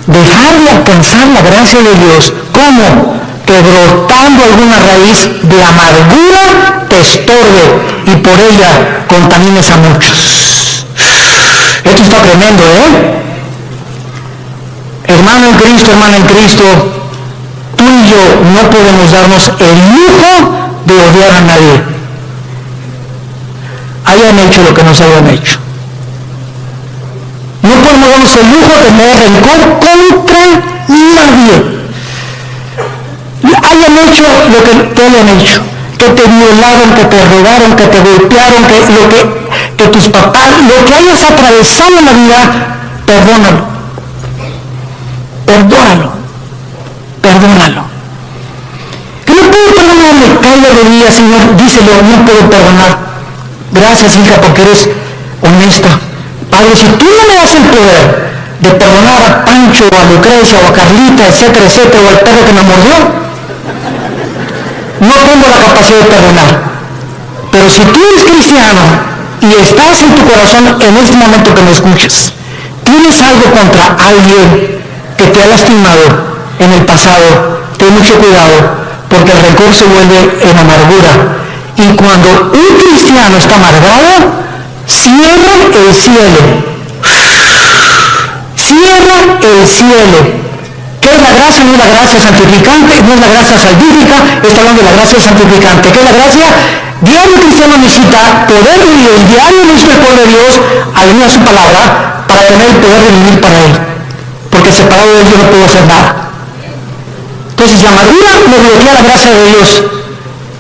Dejar de alcanzar la gracia de Dios. ¿Cómo? Que brotando alguna raíz de amargura te estorbe y por ella contamines a muchos. Esto está tremendo, Hermano en Cristo, hermana en Cristo, tú y yo no podemos darnos el lujo de odiar a nadie. Hayan hecho lo que nos hayan hecho. No podemos darnos el lujo de tener rencor contra nadie. Hayan hecho lo que te hayan hecho, que te violaron, que te robaron, que te golpearon, que tus papás, lo que hayas atravesado en la vida, perdónalo. Que no puedo perdonarle, cae de rodillas, Señor, díselo, no puedo perdonar. Gracias, hija, porque eres honesta. Padre, si tú no me das el poder de perdonar a Pancho, o a Lucrecia, o a Carlita, etcétera, o al perro que me mordió, no tengo la capacidad de perdonar. Pero si tú eres cristiano y estás en tu corazón en este momento que me escuchas, tienes algo contra alguien que te ha lastimado en el pasado, ten mucho cuidado, porque el rencor se vuelve en amargura. Y cuando un cristiano está amargado, cierra el cielo. Cierra el cielo. ¿Qué es la gracia? No es la gracia santificante, no es la gracia salvífica, está hablando de la gracia santificante. ¿Qué es la gracia? Diario cristiano necesita poder de Dios, diario necesita el poder de Dios al venir a su palabra para tener el poder de vivir para Él. Porque separado de Él yo no puedo hacer nada. Entonces la amargura me bloquea la gracia de Dios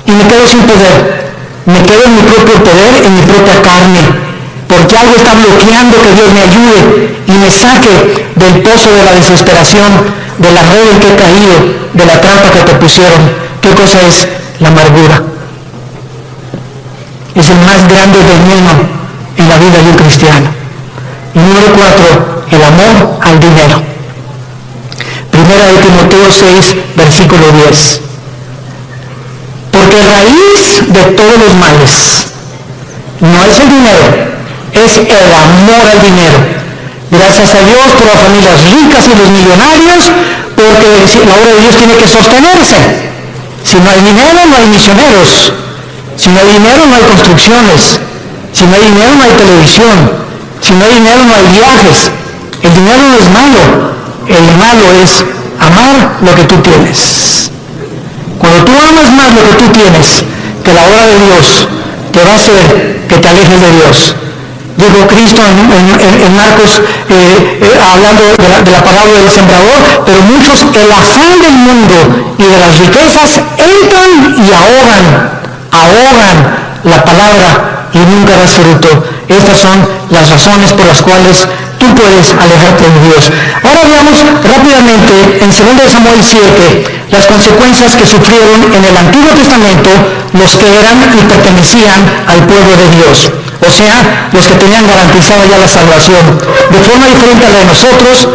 y me quedo sin poder. Me quedo en mi propio poder, en mi propia carne. Porque algo está bloqueando que Dios me ayude y me saque del pozo de la desesperación, de la red en que he caído, de la trampa que te pusieron. ¿Qué cosa es? la amargura. Es el más grande veneno en la vida de un cristiano. Y número 4, el amor al dinero. Primera de Timoteo 6, versículo 10. Porque raíz de todos los males no es el dinero, es el amor al dinero. Gracias a Dios por las familias ricas y los millonarios, porque la obra de Dios tiene que sostenerse. Si no hay dinero, no hay misioneros. Si no hay dinero, no hay construcciones. Si no hay dinero, no hay televisión. Si no hay dinero, no hay viajes. El dinero no es malo. El malo es amar lo que tú tienes. Cuando tú amas más lo que tú tienes que la obra de Dios, te va a hacer que te alejes de Dios. Dijo Cristo en Marcos, hablando de la parábola del sembrador, pero muchos, el afán del mundo y de las riquezas, entran y ahogan la palabra y nunca da fruto. Estas son las razones por las cuales tú puedes alejarte de Dios. Ahora veamos rápidamente en 2 Samuel 7 las consecuencias que sufrieron en el Antiguo Testamento los que eran y pertenecían al pueblo de Dios. O sea, los que tenían garantizada ya la salvación. De forma diferente a la de nosotros,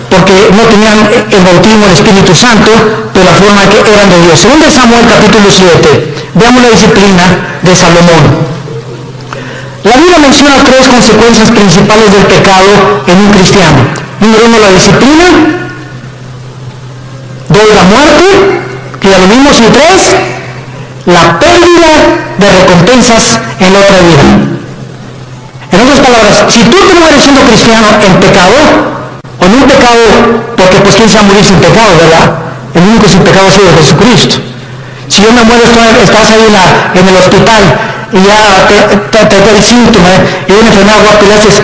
porque no tenían el bautismo del Espíritu Santo, de la forma que eran de Dios. 2 Samuel capítulo 7. Veamos la disciplina de Salomón. La Biblia menciona 3 consecuencias principales del pecado en un cristiano. Número 1, la disciplina. 2, la muerte, que ya lo vimos. Y 3, la pérdida de recompensas en la otra vida. En otras palabras, si tú te mueres siendo cristiano en pecado, o en un pecado, porque pues quién se va a morir sin pecado, ¿verdad? El único sin pecado ha sido Jesucristo. Si yo me muero, estás ahí en el hospital, y ya te da el síntoma, y una enfermedad guapa y le haces,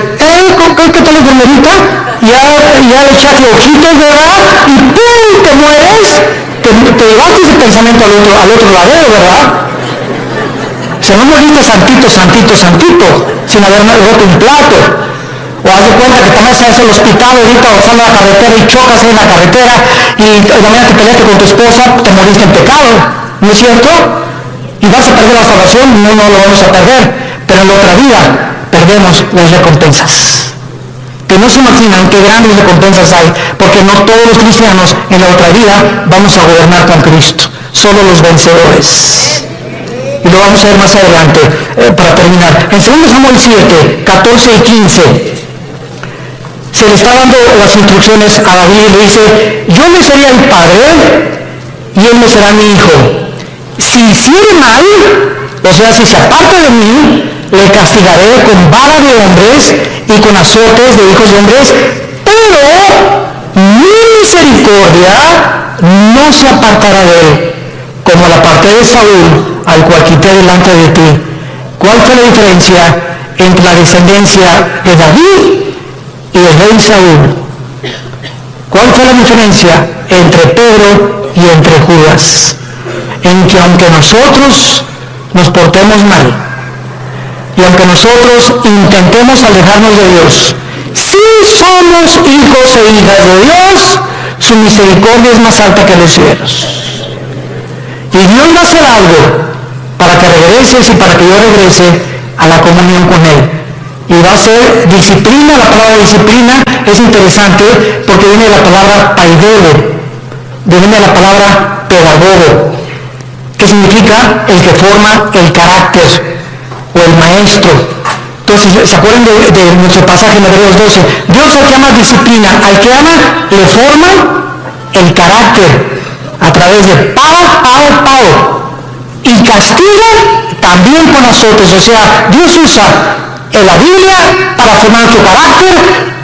¿qué tal enfermerita? Ya le echaste ojitos, ¿verdad? Y ¡pum! Te mueres, te llevaste ese pensamiento al otro ladero, ¿verdad? O sea, no moriste santito, sin haber roto un plato. O haz de cuenta que también estás en el hospital ahorita o estás en la carretera y chocas en la carretera y de manera que peleaste con tu esposa, te moriste en pecado, ¿no es cierto? Y vas a perder la salvación, no lo vamos a perder, pero en la otra vida perdemos las recompensas. Que no se imaginan qué grandes recompensas hay, porque no todos los cristianos en la otra vida vamos a gobernar con Cristo, solo los vencedores. Y lo vamos a ver más adelante para terminar. En 2 Samuel 7, 14 y 15, se le está dando las instrucciones a David y le dice, yo le seré el padre y él me será mi hijo. Si hiciere mal, o sea, si se aparta de mí, le castigaré con vara de hombres y con azotes de hijos de hombres, pero mi misericordia no se apartará de él, como la aparté de Saúl, al cual quité delante de ti. ¿Cuál fue la diferencia entre la descendencia de David y el rey Saúl? ¿Cuál fue la diferencia entre Pedro y entre Judas? En que aunque nosotros nos portemos mal y aunque nosotros intentemos alejarnos de Dios, si somos hijos e hijas de Dios, su misericordia es más alta que los cielos. Y Dios va a hacer algo para que regreses y para que yo regrese a la comunión con Él. Y va a ser disciplina. La palabra disciplina es interesante porque viene de la palabra paideo, viene de la palabra pedagogo, que significa el que forma el carácter o el maestro. Entonces, ¿se acuerdan de nuestro pasaje en Hebreos 12? Dios al que ama disciplina, al que ama le forma el carácter a través de pao, y castiga también con azotes. O sea, Dios usa en la Biblia para formar tu carácter,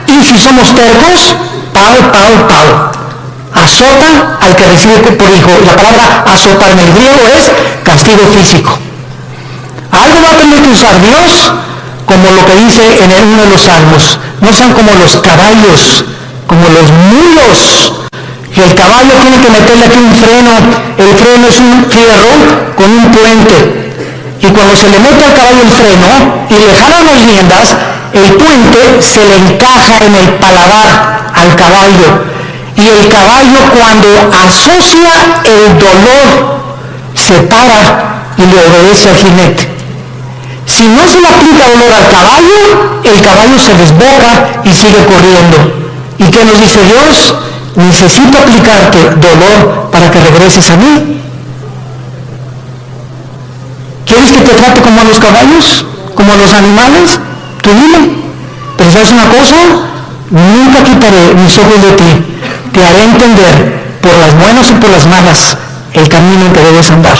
y si somos tercos, pao. Azota al que recibe por hijo. La palabra azotar en el griego es castigo físico. Algo va a tener que usar Dios, como lo que dice en uno de los salmos. No sean como los caballos, como los mulos. Que el caballo tiene que meterle aquí un freno. El freno es un fierro con un puente. Y cuando se le mete al caballo el freno y le jalan las riendas, el puente se le encaja en el paladar al caballo. Y el caballo, cuando asocia el dolor se para y le obedece al jinete. Si no se le aplica dolor al caballo, el caballo se desboca y sigue corriendo. ¿Y qué nos dice Dios? Necesito aplicarte dolor para que regreses a mí. ¿Quieres que te trate como a los caballos? ¿Como a los animales? Tú dime. Pero ¿sabes una cosa? Nunca quitaré mis ojos de ti. Te haré entender, por las buenas y por las malas, el camino en que debes andar.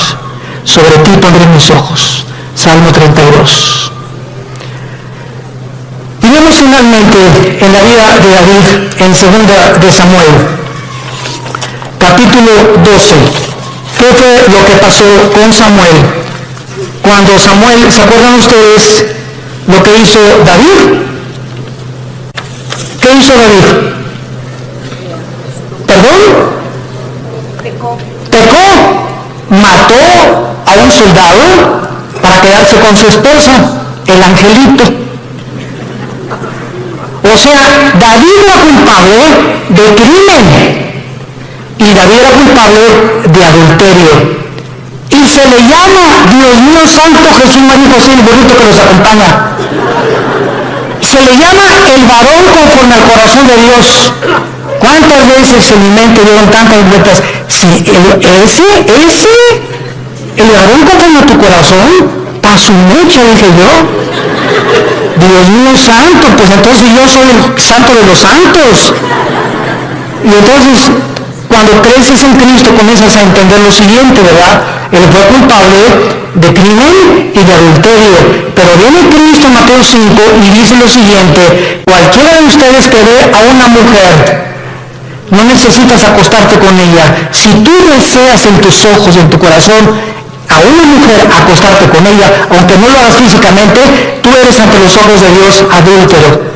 Sobre ti pondré mis ojos. Salmo 32. Y vemos finalmente en la vida de David, en 2 de Samuel, capítulo 12. ¿Qué fue lo que pasó con Samuel? Cuando Samuel, ¿se acuerdan ustedes lo que hizo David? ¿Qué hizo David? ¿Perdón? Pecó. Mató a un soldado para quedarse con su esposa, el angelito. O sea, David era culpable de crimen y David era culpable de adulterio. Y se le llama, Dios mío santo, Jesús, María y José, el burrito que los acompaña. Se le llama el varón conforme al corazón de Dios. ¿Cuántas veces en mi mente dieron tantas vueltas? Si el varón conforme a tu corazón, pasó mucho, dije yo. Dios mío santo, pues entonces yo soy el santo de los santos. Y entonces, cuando creces en Cristo, comienzas a entender lo siguiente, ¿verdad? Él fue culpable de crimen y de adulterio. Pero viene Cristo en Mateo 5 y dice lo siguiente: cualquiera de ustedes que ve a una mujer, no necesitas acostarte con ella. Si tú deseas en tus ojos y en tu corazón a una mujer acostarte con ella, aunque no lo hagas físicamente, tú eres ante los ojos de Dios adúltero.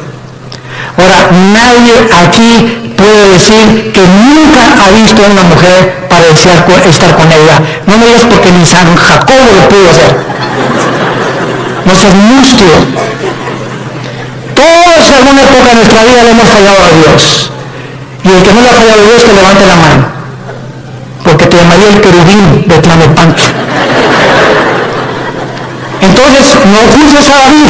Ahora, nadie aquí puede decir que nunca ha visto a una mujer para desear estar con ella. No me digas porque ni San Jacobo lo pudo hacer. No seas mustio. Todos en alguna época de nuestra vida le hemos fallado a Dios. Y el que no le ha fallado a Dios, que levante la mano. Porque te llamaría el querubín de Tlalnepantla. Entonces, no juzgues a David.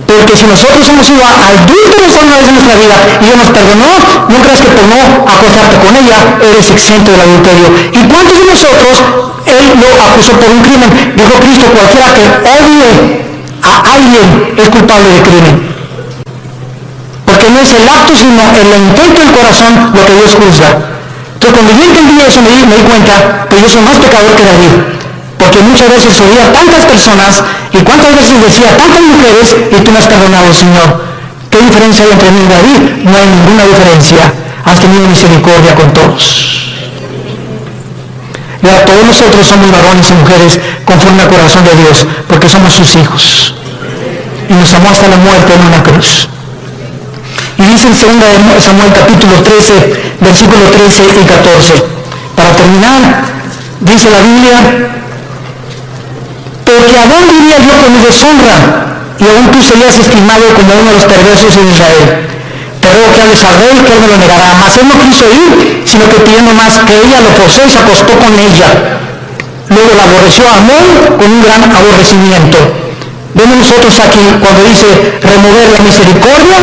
Porque si nosotros hemos sido adúlteros alguna vez en nuestra vida y Dios nos perdonó, no creas que por no acostarte con ella eres exento del adulterio. ¿Y cuántos de nosotros Él lo acusó por un crimen? Dijo Cristo: cualquiera que odie a alguien es culpable de crimen. Porque no es el acto, sino el intento del corazón lo que Dios juzga. Entonces, cuando yo entendí eso, me di cuenta que yo soy más pecador que David. Porque muchas veces se veía tantas personas y cuántas veces decía tantas mujeres y tú me has perdonado, Señor. ¿Qué diferencia hay entre mí y David? No hay ninguna diferencia. Has tenido misericordia con todos. Y ahora todos nosotros somos varones y mujeres conforme al corazón de Dios, porque somos sus hijos. Y nos amó hasta la muerte en una cruz. Y dice en 2 Samuel capítulo 13, versículos 13 y 14. Para terminar, dice la Biblia: porque ¿a dónde iría yo con mi deshonra? Y aún tú serías estimado como uno de los perversos en Israel. Te ruego que hables al rey, que él me lo negará. Mas él no quiso ir, sino que pidiendo más que ella lo forzó y se acostó con ella. Luego la aborreció a Amón con un gran aborrecimiento. Vemos nosotros aquí, cuando dice remover la misericordia,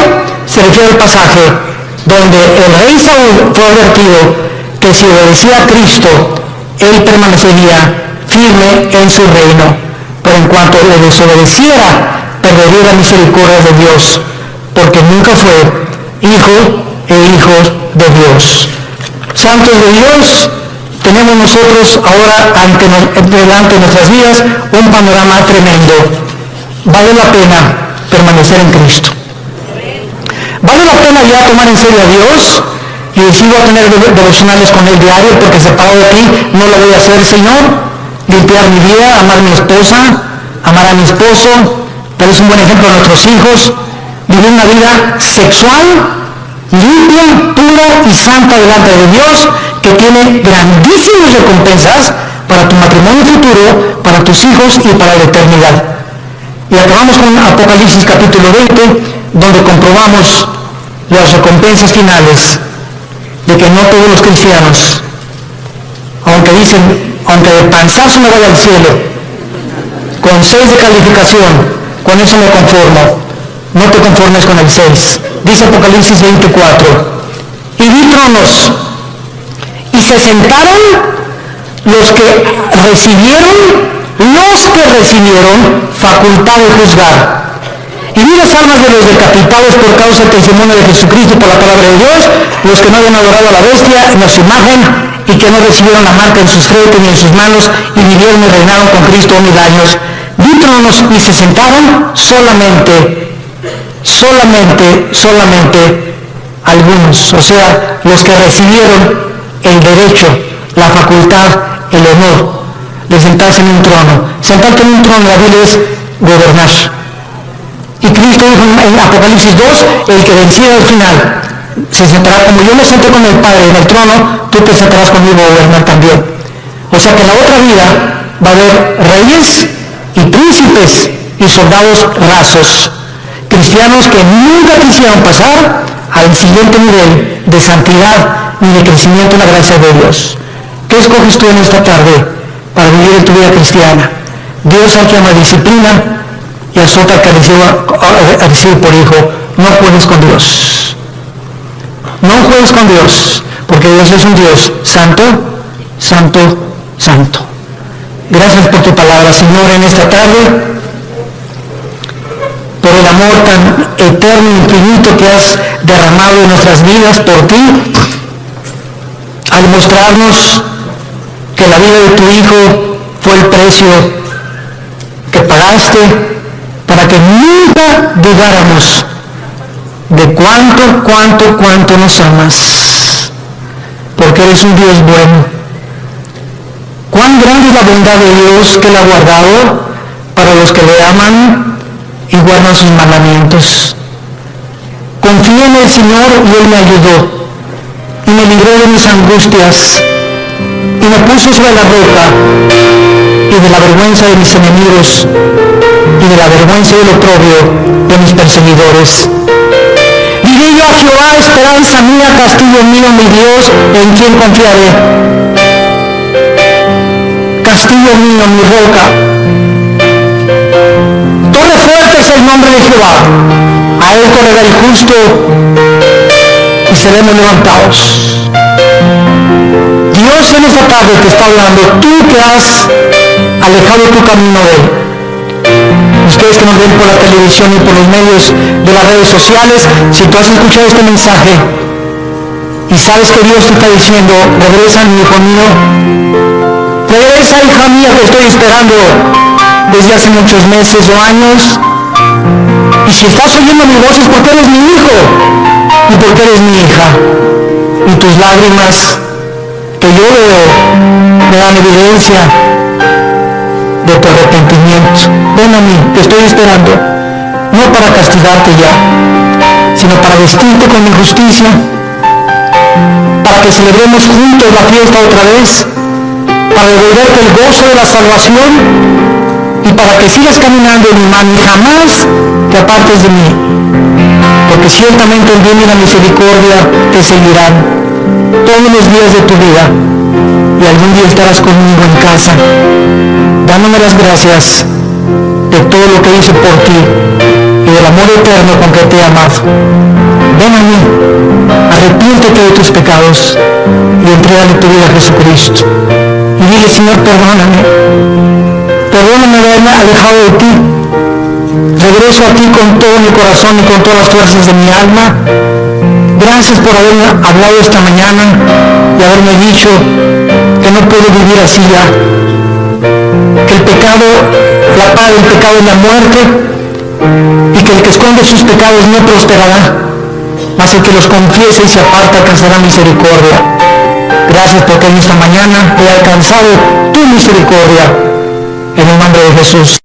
se refiere al pasaje donde el rey Saúl fue advertido que si obedecía a Cristo, él permanecería firme en su reino. Pero en cuanto le desobedeciera, perdería la misericordia de Dios, porque nunca fue hijo de Dios. Santos de Dios, tenemos nosotros ahora delante de nuestras vidas un panorama tremendo. Vale la pena permanecer en Cristo. Vale la pena ya tomar en serio a Dios y decir: voy a tener devocionales con Él diario, porque separado de ti no lo voy a hacer, Señor. Limpiar mi vida, amar a mi esposa, amar a mi esposo, darles un buen ejemplo a nuestros hijos, vivir una vida sexual, limpia, pura y santa delante de Dios, que tiene grandísimas recompensas para tu matrimonio futuro, para tus hijos y para la eternidad. Y acabamos con Apocalipsis capítulo 20, donde comprobamos las recompensas finales de que no todos los cristianos, aunque dicen aunque de panzazo me vaya al cielo, con 6 de calificación, con eso me conformo. No te conformes con el 6. Dice Apocalipsis 24. Y vi tronos, y se sentaron los que recibieron facultad de juzgar. Y vi las almas de los decapitados por causa del testimonio de Jesucristo y por la palabra de Dios, los que no habían adorado a la bestia ni a su imagen, y que no recibieron la marca en sus frentes ni en sus manos, y vivieron y reinaron con Cristo 1000 años. Vi tronos y se sentaron solamente algunos, o sea, los que recibieron el derecho, la facultad, el honor de sentarse en un trono. Sentarte en un trono, la Biblia es gobernar. Y Cristo dijo en Apocalipsis 2, el que venciera al final se sentará, como yo me senté con el Padre en el trono, tú te sentarás conmigo a gobernar también. O sea que en la otra vida va a haber reyes y príncipes y soldados rasos, cristianos que nunca quisieron pasar al siguiente nivel de santidad ni de crecimiento en la gracia de Dios. ¿Qué escoges tú en esta tarde para vivir en tu vida cristiana? Dios al que ama disciplina y azota al que recibe por hijo. No juegues con Dios. No juegues con Dios, porque Dios es un Dios santo, santo, santo. Gracias por tu palabra, Señor, en esta tarde, por el amor tan eterno e infinito que has derramado en nuestras vidas por ti, al mostrarnos que la vida de tu Hijo fue el precio que pagaste para que nunca dudáramos de cuánto nos amas, porque eres un Dios bueno. Cuán grande es la bondad de Dios que Él ha guardado para los que le aman y guardan sus mandamientos. Confié en el Señor y Él me ayudó y me libró de mis angustias y me puso sobre la roca y de la vergüenza de mis enemigos y de la vergüenza y el oprobio de mis perseguidores. Diré yo a Jehová, esperanza mía, castillo mío, mi Dios, en quien confiaré. Castillo mío, mi roca. Torre fuerte es el nombre de Jehová. A él correrá el justo y seremos levantados. Dios en esta tarde te está hablando, tú que has alejado tu camino de Él. Ustedes que nos ven por la televisión y por los medios de las redes sociales, si tú has escuchado este mensaje y sabes que Dios te está diciendo, regresa, mi hijo mío, regresa, hija mía, que estoy esperando desde hace muchos meses o años. Y si estás oyendo mi voz es porque eres mi hijo y porque eres mi hija, y tus lágrimas que yo veo me dan evidencia de tu arrepentimiento. Ven a mí, te estoy esperando, no para castigarte ya, sino para vestirte con mi justicia, para que celebremos juntos la fiesta otra vez, para devolverte el gozo de la salvación y para que sigas caminando en mi mano y jamás te apartes de mí, porque ciertamente el bien y la misericordia te seguirán todos los días de tu vida y algún día estarás conmigo en casa, dándome las gracias de todo lo que hice por ti y del amor eterno con que te he amado. Ven a mí, arrepiéntete de tus pecados y entrégale tu vida a Jesucristo y dile, Señor, perdóname de haberme alejado de ti. Regreso a ti con todo mi corazón y con todas las fuerzas de mi alma. Gracias por haberme hablado esta mañana y haberme dicho que no puedo vivir así ya, que el pecado, la paga del pecado es la muerte, y que el que esconde sus pecados no prosperará, mas el que los confiese y se aparta alcanzará misericordia. Gracias porque en esta mañana he alcanzado tu misericordia, en el nombre de Jesús.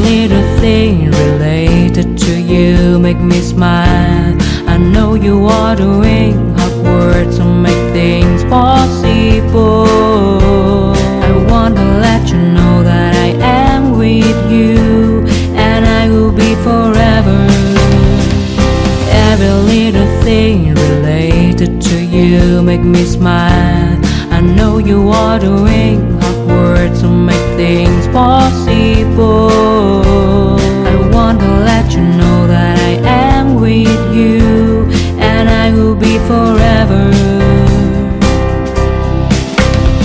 little thing related to you make me smile. I know you are doing hard work to make things possible. I want to let you know that I am with you, and I will be forever. Every little thing related to you make me smile. I know you are doing hard work to make things possible. I want to let you know that I am with you, and I will be forever.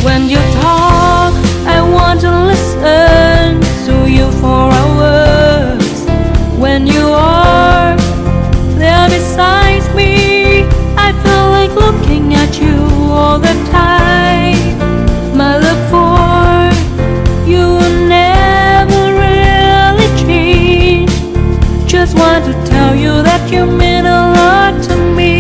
When you talk, I want to listen to you for hours. When you are there beside me, I feel like looking at you all the time. My love for you will never really change. Just want to tell you that you mean a lot to me.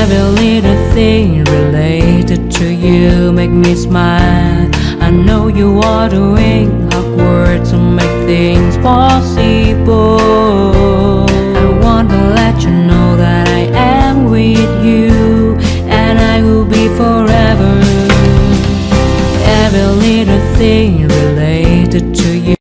Every little thing related to you make me smile. I know you are doing hard work to make things possible. I want to let you know that I am with you, and I will be forever. Every little thing related to you.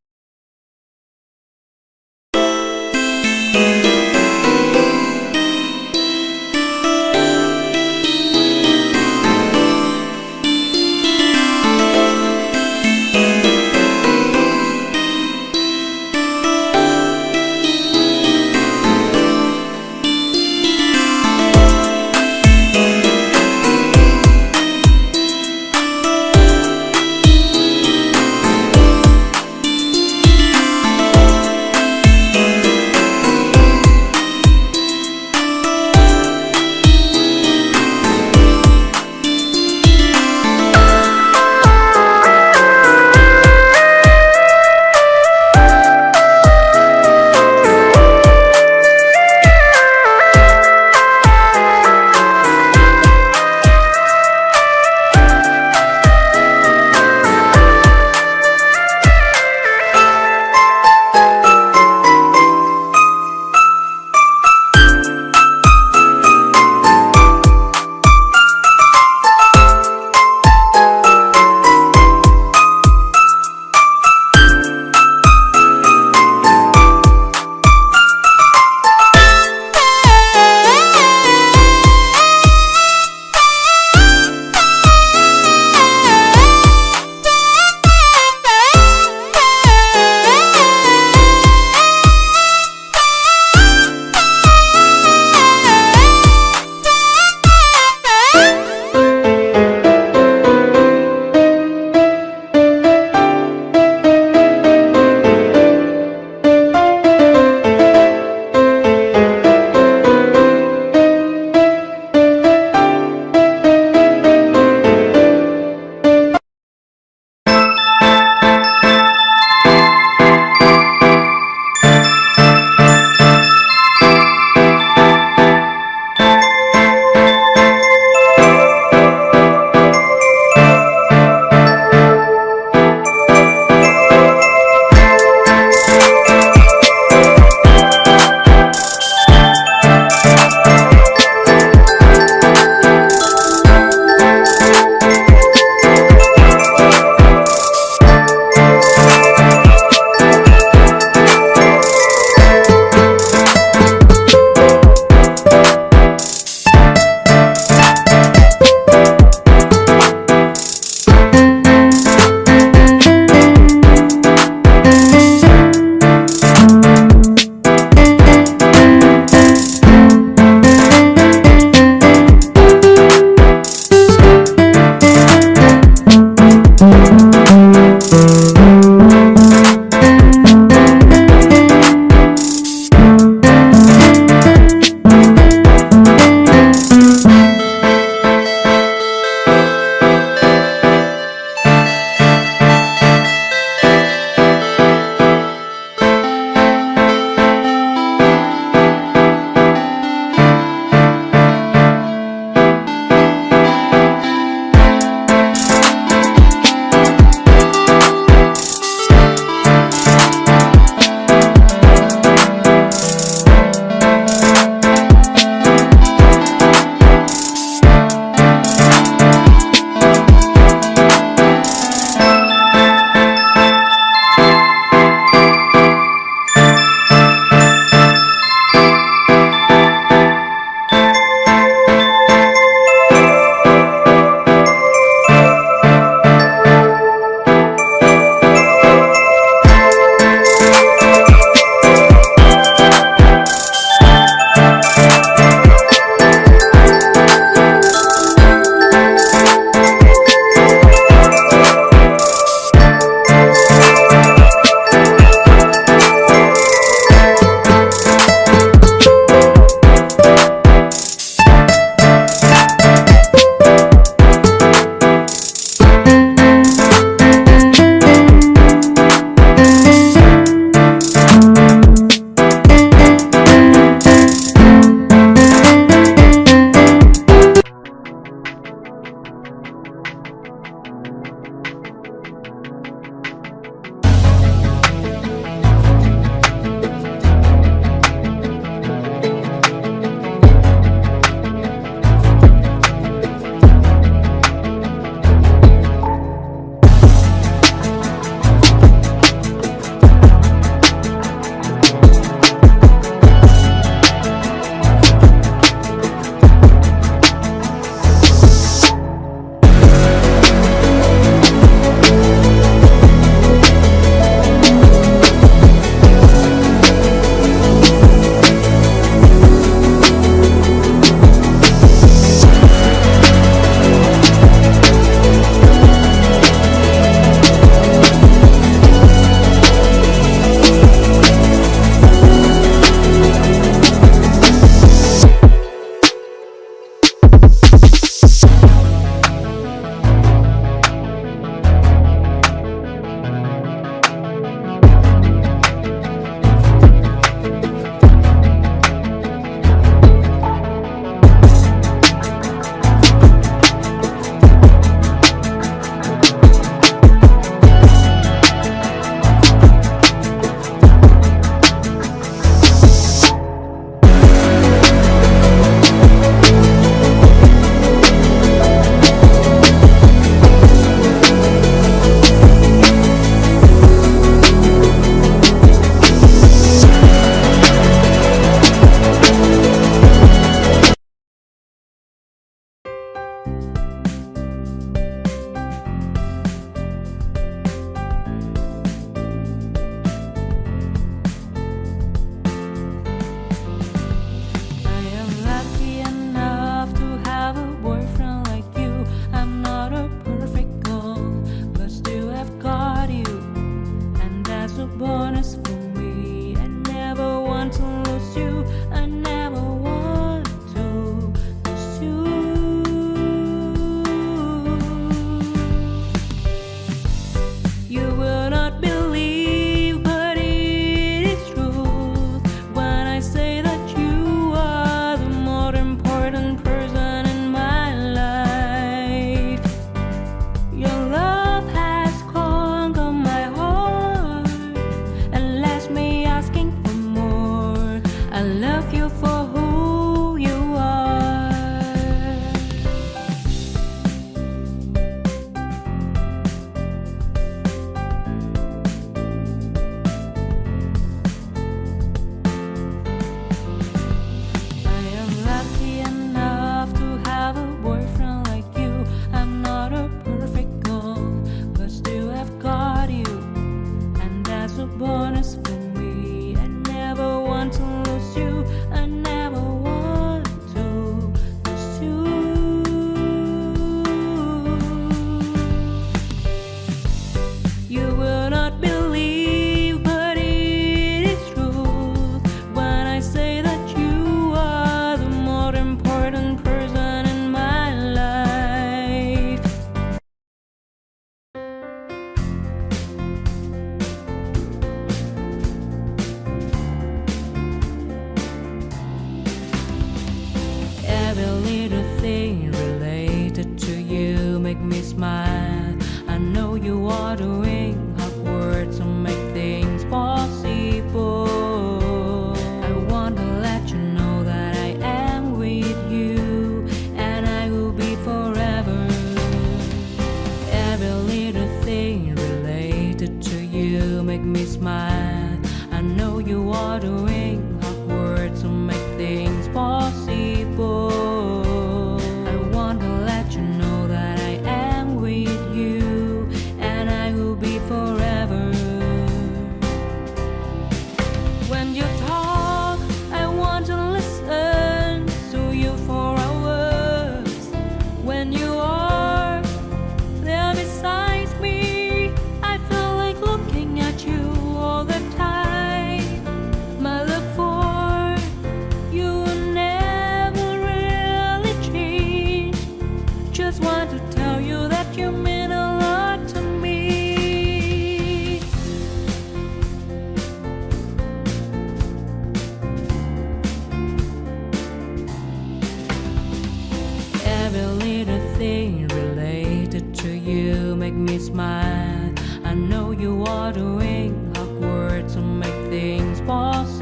Every little thing related to you make me smile. I know you are doing hard work to make things possible.